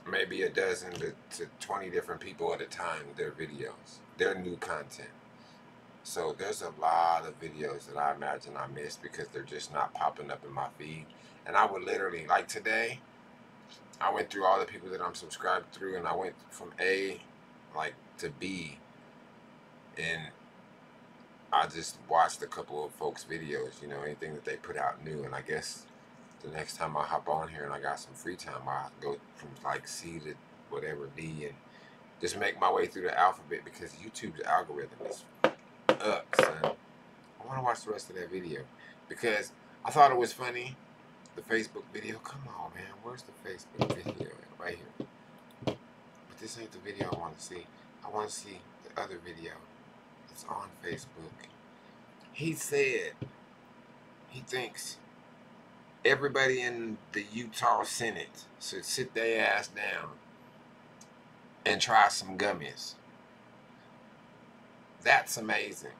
maybe a dozen to 20 different people at a time their videos, their new content. So there's a lot of videos that I imagine I missed because they're just not popping up in my feed. And I would literally, like today, I went through all the people that I'm subscribed through, and I went from A to B, and I just watched a couple of folks' videos, you know, anything that they put out new. And I guess the next time I hop on here and I got some free time, I'll go from like C to whatever D and just make my way through the alphabet because YouTube's algorithm is up, son. I want to watch the rest of that video because I thought it was funny, the Facebook video. Come on, man. Where's the Facebook video? Right here. But this ain't the video I want to see. I want to see the other video. It's on Facebook. He said he thinks everybody in the Utah Senate should sit their ass down and try some gummies. That's amazing.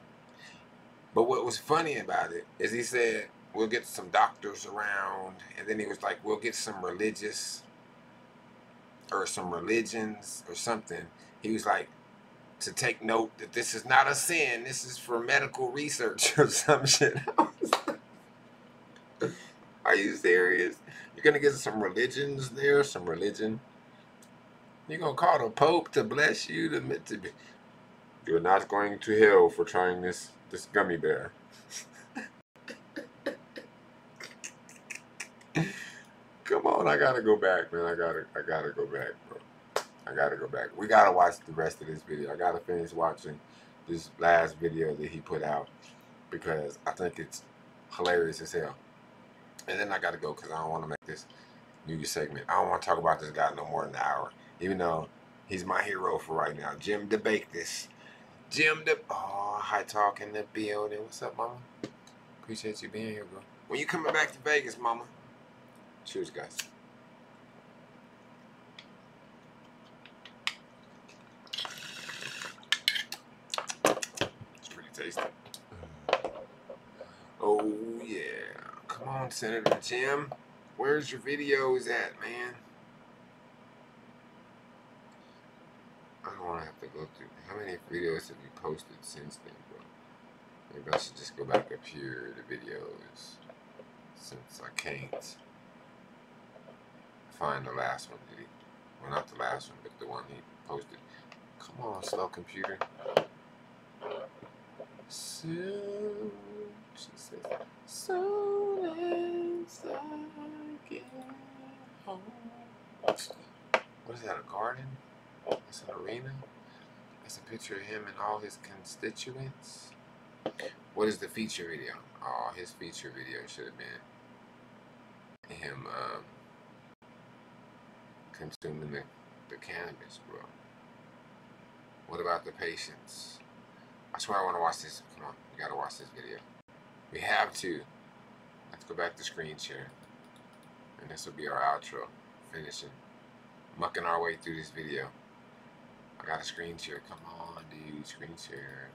But what was funny about it is he said, we'll get some doctors around, and then he was like, we'll get some religious or some religions or something. He was like, to take note that this is not a sin, this is for medical research or some shit. Are you serious? You're gonna get some religions there, some religion? You're gonna call the Pope to bless you to be. You're not going to hell for trying this gummy bear. Come on, I gotta go back, man. I gotta go back, bro. I gotta go back. We gotta watch the rest of this video. I gotta finish watching this last video that he put out because I think it's hilarious as hell. And then I gotta go because I don't want to make this new segment. I don't want to talk about this guy no more than an hour, even though he's my hero for right now. Jim Dabakis. Oh, High Talk in the building. What's up, mama? Appreciate you being here, bro. When you coming back to Vegas, mama? Cheers, guys. Tasty. Oh yeah, come on, Senator Jim, where's your videos at, man? I don't want to have to go through. How many videos have you posted since then, bro? Maybe I should just go back up here to videos, since I can't find the last one. Did he? Well, not the last one, but the one he posted. Come on, slow computer. Soon, she says, soon as I get home. What is that, a garden? It's an arena? That's a picture of him and all his constituents. What is the feature video? Oh, his feature video should have been him consuming the cannabis, bro. What about the patients? I swear I want to watch this. Come on, we gotta watch this video. We have to. Let's go back to screen share. And this will be our outro. Finishing. Mucking our way through this video. I got a screen share. Come on, dude, screen share.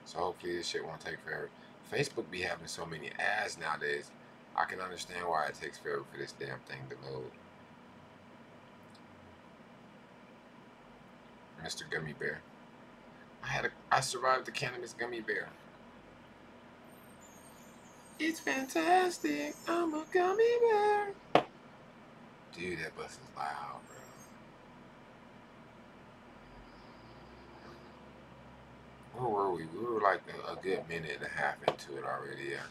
So hopefully this shit won't take forever. Facebook be having so many ads nowadays. I can understand why it takes forever for this damn thing to load. Mr. Gummy Bear. I survived the cannabis gummy bear. It's fantastic. I'm a gummy bear. Dude, that bus is loud, bro. Where were we? We were like a good minute and a half into it already. Yeah.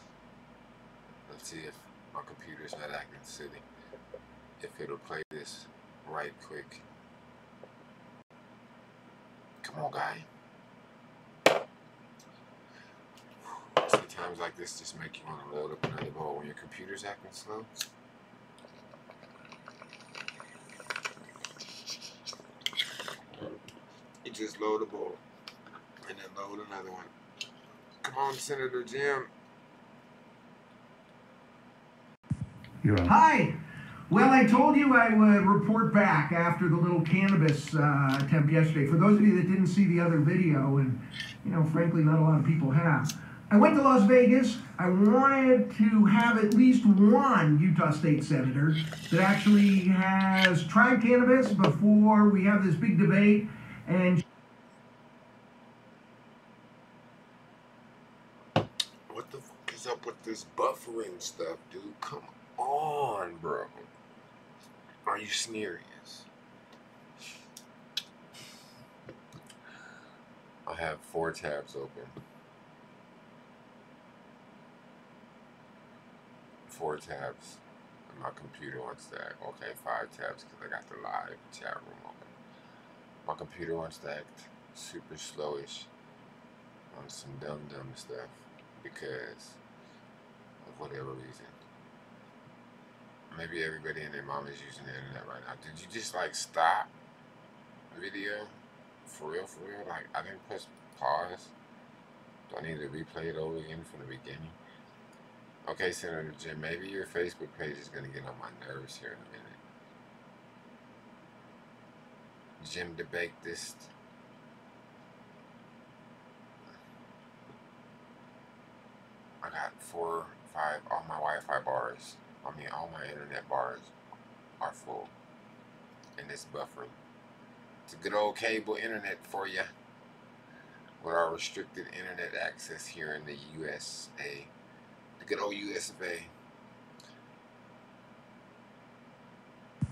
Let's see if my computer's not acting silly. If it'll play this right quick. Come on, guy. See, times like this just make you want to load up another bowl when your computer's acting slow. You just load a bowl and then load another one. Come on, Senator Jim. Hi. Well, I told you I would report back after the little cannabis attempt yesterday. For those of you that didn't see the other video, and frankly, not a lot of people have. I went to Las Vegas. I wanted to have at least one Utah State Senator that actually has tried cannabis before we have this big debate. And what the fuck is up with this buffering stuff, dude? Come on, bro. Are you serious? I have 4 tabs open. 4 tabs on my computer on stack. Okay, 5 tabs because I got the live chat room open. My computer on stacked, super slowish on some dumb stuff because of whatever reason. Maybe everybody and their mom is using the internet right now. Did you just like stop the video? For real? Like I didn't press pause. Do I need to replay it over again from the beginning? Okay, Senator Jim, maybe your Facebook page is gonna get on my nerves here in a minute. Jim Dabakis. I got 4, 5, all my Wi-Fi bars. I mean, all my internet bars are full. And it's buffering. It's a good old cable internet for you. With our restricted internet access here in the USA. The good old US of A.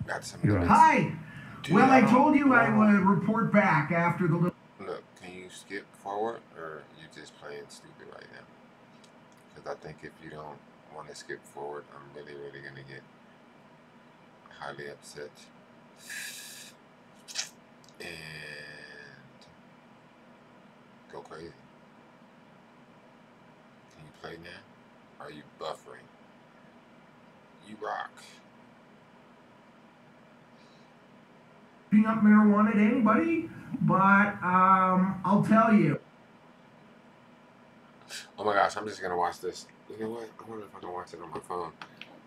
Got some limits. Hi! Dude, well, I told you I would report back after the little... Look, can you skip forward? Or you just playing stupid right now? Because I think if you don't want to skip forward, I'm really going to get highly upset. And go crazy. Can you play now? Are you buffering? You rock. Up marijuana to anybody, but I'll tell you. Oh my gosh, I'm just gonna watch this. You know what? I wonder if I can watch it on my phone.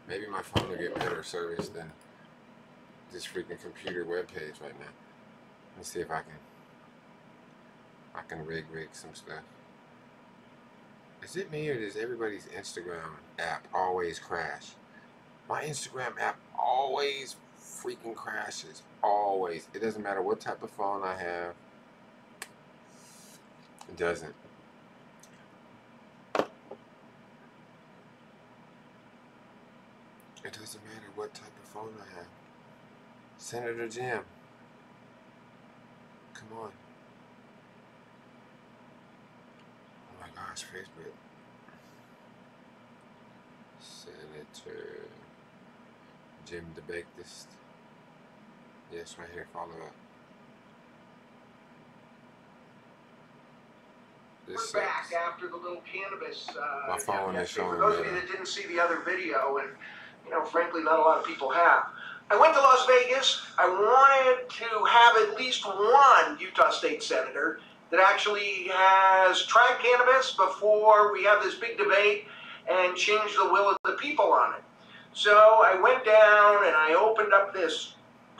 Maybe my phone will get better service than this freaking computer webpage right now. Let's see if I can rig some stuff. Is it me or does everybody's Instagram app always crash? My Instagram app always freaking crashes. Always. It doesn't matter what type of phone I have. It doesn't. It doesn't matter what type of phone I have. Senator Jim. Come on. Oh my gosh, Facebook. Senator Jim Dabakis. Yes, right here, follow up. This We're back after the little cannabis. My phone is showing. For those of you that didn't see the other video, and frankly, not a lot of people have. I went to Las Vegas. I wanted to have at least one Utah State Senator that actually has tried cannabis before we have this big debate and change the will of the people on it. So I went down and I opened up this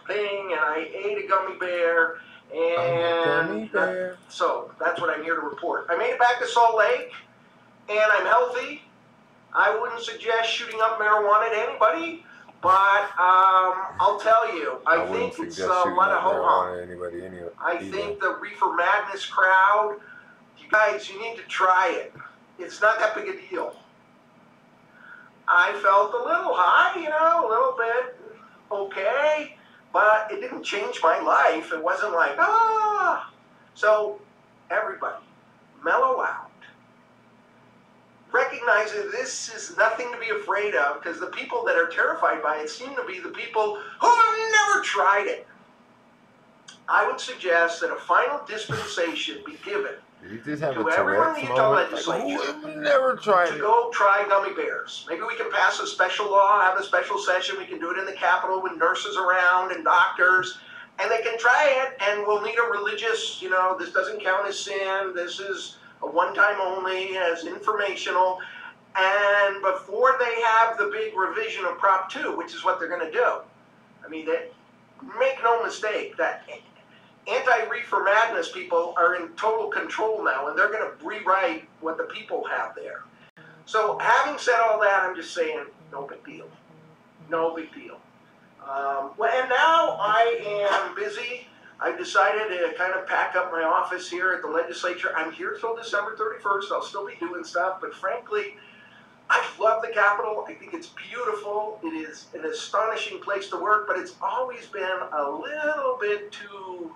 thing, and I ate a gummy bear, and so that's what I'm here to report. I made it back to Salt Lake, and I'm healthy. I wouldn't suggest shooting up marijuana to anybody, but I'll tell you, I think it's a lot of ho-hum. I think the Reefer Madness crowd, you guys, you need to try it. It's not that big a deal. I felt a little high, you know, a little bit okay, but it didn't change my life. It wasn't like, ah. So, everybody, mellow out. Recognize that this is nothing to be afraid of, because the people that are terrified by it seem to be the people who have never tried it. I would suggest that a final dispensation be given to everyone in the Utah legislature to go try gummy bears. Maybe we can pass a special law, have a special session. We can do it in the Capitol with nurses around and doctors, and they can try it, and we'll need a religious, you know, this doesn't count as sin, this is a one-time only, as informational, and before they have the big revision of Prop 2, which is what they're going to do. I mean, make no mistake, that anti-reefer madness people are in total control now, and they're going to rewrite what the people have there. So having said all that, I'm just saying, no big deal. No big deal. Well, and now I am busy. I've decided to kind of pack up my office here at the legislature. I'm here till December 31st. I'll still be doing stuff, but frankly, I love the Capitol. I think it's beautiful. It is an astonishing place to work, but it's always been a little bit too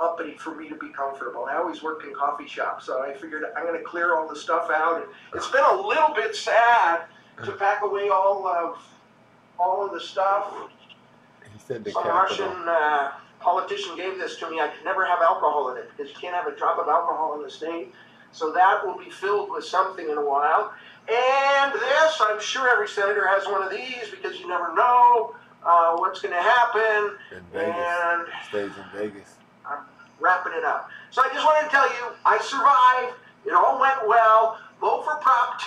uppity for me to be comfortable. I always worked in coffee shops, so I figured I'm going to clear all the stuff out. And it's been a little bit sad to pack away all of the stuff. He said the Some Capitol. Russian politician gave this to me. I could never have alcohol in it because you can't have a drop of alcohol in the state. So that will be filled with something in a while. And this, I'm sure every senator has one of these because you never know what's going to happen. In Vegas. And Stage in Vegas. I'm wrapping it up. So I just wanted to tell you, I survived. It all went well. Vote for Prop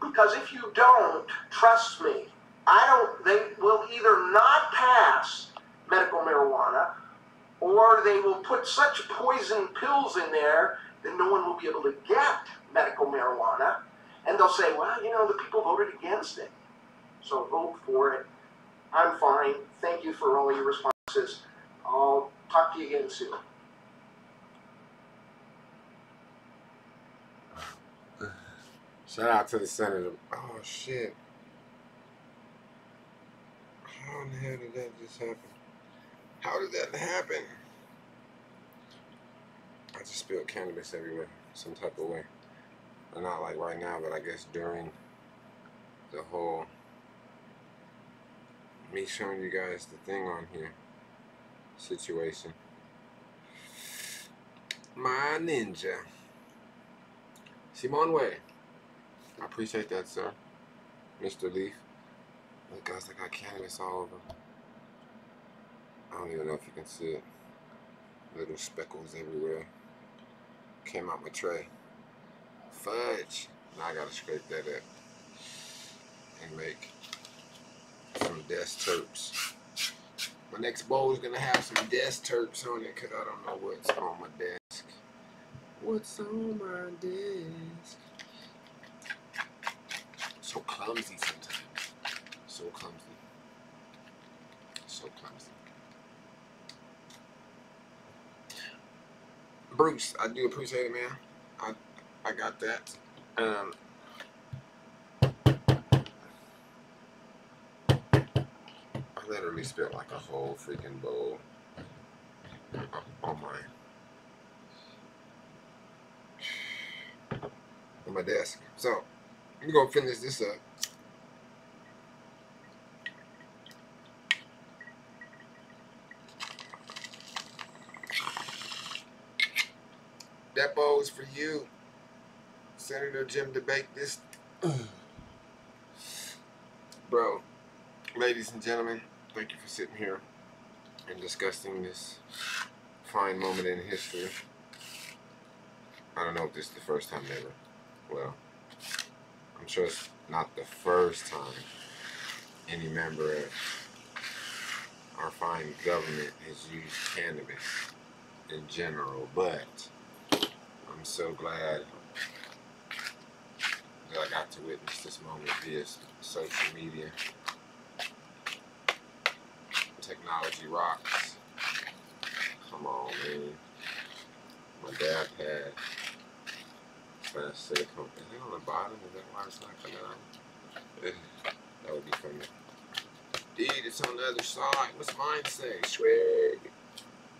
2. Because if you don't, trust me, they will either not pass medical marijuana, or they will put such poison pills in there that no one will be able to get medical marijuana. And they'll say, well, you know, the people voted against it. So vote for it. I'm fine. Thank you for all your responses. I'll talk to you again soon. Shout out to the senator. Oh, shit. How in the hell did that just happen? How did that happen? I just spilled cannabis everywhere, some type of way. Well, not like right now, but I guess during the whole me showing you guys the thing on here situation. My ninja. Simone Way. I appreciate that, sir. Mr. Leaf. Look, guys, I got cannabis all over. I don't even know if you can see it. Little speckles everywhere. Came out my tray. Fudge. Now I gotta scrape that up and make some desk terps. My next bowl is gonna have some desk terps on it because I don't know what's on my desk. What's on my desk? So clumsy sometimes. So clumsy. So clumsy. Bruce, I do appreciate it, man. I got that. I literally spilled like a whole freaking bowl on my desk. So I'm gonna finish this up. That bowl is for you, Senator Jim Debate. This, bro, ladies and gentlemen, thank you for sitting here and discussing this fine moment in history. I don't know if this is the first time ever. Well, I'm sure it's not the first time any member of our fine government has used cannabis in general, but I'm so glad that I got to witness this moment via social media. Technology rocks. Come on, man. My dad had fast silicone. Is it on the bottom? Is that why it's not coming out? That would be funny. Dude, it's on the other side. What's mine say? Swag.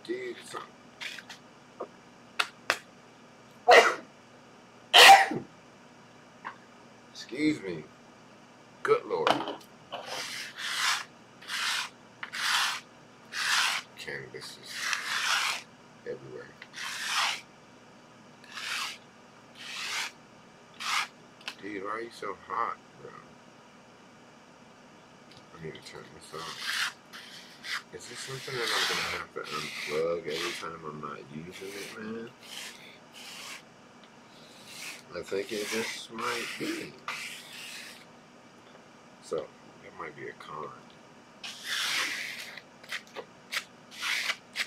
Dude, it's on. Excuse me. Good Lord. Cannabis is everywhere. Dude, why are you so hot, bro? I need to turn this off. Is this something that I'm gonna have to unplug every time I'm not using it, man? I think it just might be. So, that might be a con.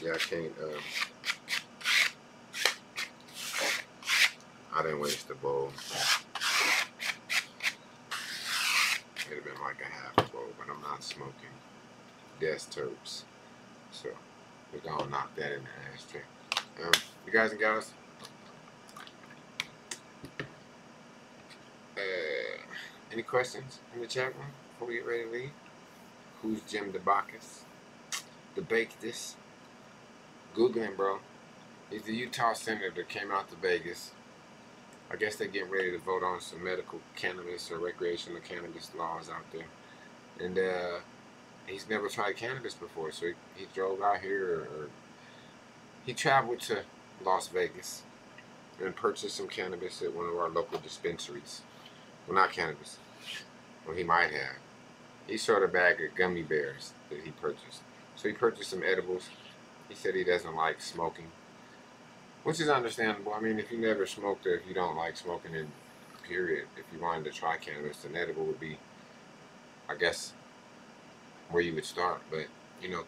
Yeah, I can't, I didn't waste the bowl. It'd have been like a half a bowl, but I'm not smoking desk terps. So, we're gonna knock that in the ashtray. You guys and gals, any questions in the chat room before we get ready to leave? Who's Jim Dabakis? Debate this. Google him, bro. He's the Utah senator that came out to Vegas. I guess they're getting ready to vote on some medical cannabis or recreational cannabis laws out there. And he's never tried cannabis before, so he drove out here, or he traveled to Las Vegas and purchased some cannabis at one of our local dispensaries. Well, not cannabis. Well, he might have. He saw a bag of gummy bears that he purchased. So he purchased some edibles. He said he doesn't like smoking, which is understandable. I mean, if you never smoked or if you don't like smoking in period, if you wanted to try cannabis, an edible would be, I guess, where you would start. But, you know,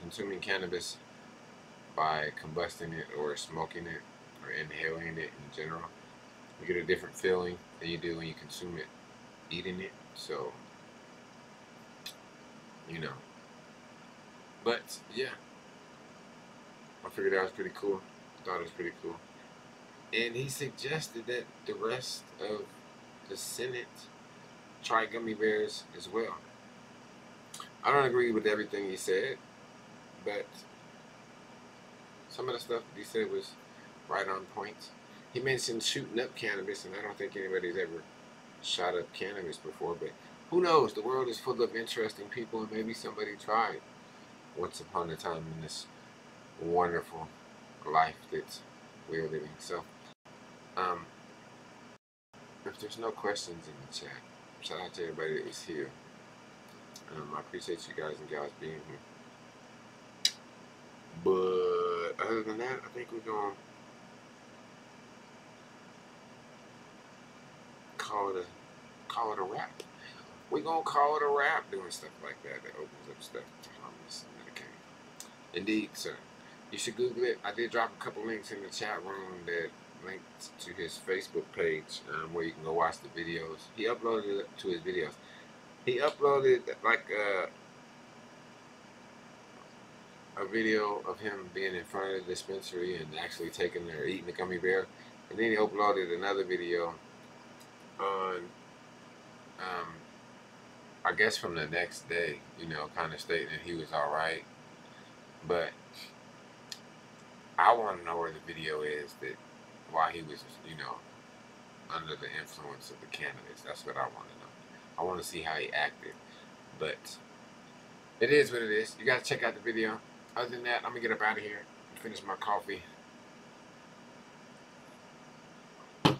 consuming cannabis by combusting it or smoking it or inhaling it in general, you get a different feeling than you do when you consume it eating it. So, you know. But, yeah. I figured that was pretty cool. Thought it was pretty cool. And he suggested that the rest of the Senate try gummy bears as well. I don't agree with everything he said, but some of the stuff that he said was right on point. He mentioned shooting up cannabis, and I don't think anybody's ever shot up cannabis before, but who knows? The world is full of interesting people, and maybe somebody tried once upon a time in this wonderful life that we're living. So, if there's no questions in the chat, shout out to everybody that was here. I appreciate you guys and gals being here. But other than that, I think we're going to call it a wrap. We're going to call it a wrap doing stuff like that opens up stuff to harmless medication. Indeed, sir. You should Google it. I did drop a couple links in the chat room that linked to his Facebook page where you can go watch the videos. He uploaded it to his videos. He uploaded like a video of him being in front of the dispensary and actually eating the gummy bear. And then he uploaded another video on, I guess from the next day, you know, kind of stating that he was alright. But I want to know where the video is that while he was, you know, under the influence of the cannabis. That's what I want to know. I want to see how he acted. But it is what it is. You got to check out the video. Other than that, I'm going to get up out of here and finish my coffee. I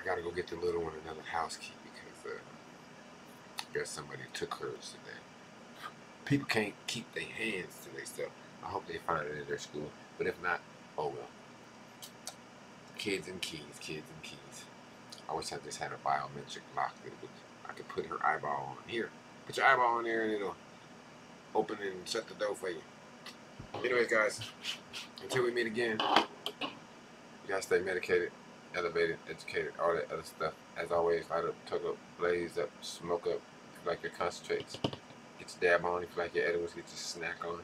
got to go get the little one another house key because I guess somebody took hers today. People can't keep their hands to their stuff. I hope they find it at their school. But if not, oh well. Kids and keys, kids and keys. I wish I just had a biometric lock that I could put her eyeball on. Here, put your eyeball on there and it'll open and shut the door for you. Anyways, guys, until we meet again, you guys stay medicated, elevated, educated, all that other stuff. As always, light up, toke up, blaze up, smoke up. If you like your concentrates, get your dab on. If you like your edibles, get your snack on.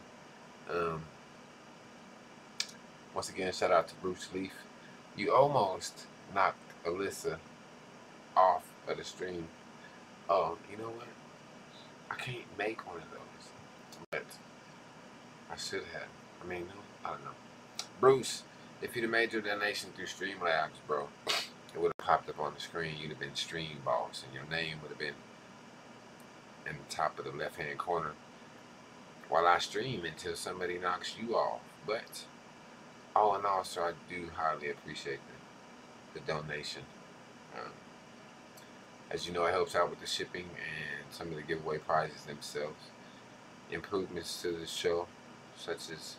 Once again, shout out to Bruce Leaf. You almost knocked Alyssa off of the stream. Oh, you know what? I can't make one of those, but I should have. I mean, no, I don't know. Bruce, if you'd have made your donation through Streamlabs, bro, it would have popped up on the screen. You'd have been Stream Boss, and your name would have been in the top of the left-hand corner while I stream until somebody knocks you off. But all in all, sir, I do highly appreciate the donation. As you know, it helps out with the shipping and some of the giveaway prizes themselves. Improvements to the show, such as,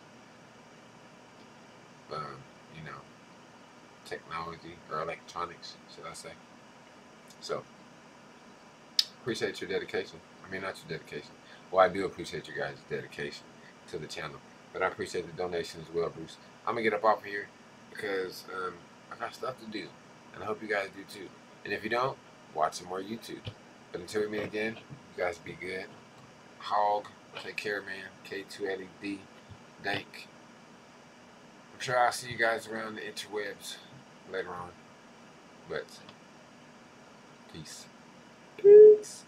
you know, technology or electronics, should I say. So, appreciate your dedication. I mean, not your dedication. Well, I do appreciate your guys' dedication to the channel. But I appreciate the donation as well, Bruce. I'm going to get up off of here because I got stuff to do. And I hope you guys do too. And if you don't, watch some more YouTube. But until we meet again, you guys be good. Hog, take care, man. K2LED, Dank. I'm sure I'll see you guys around the interwebs later on. But, peace. Peace.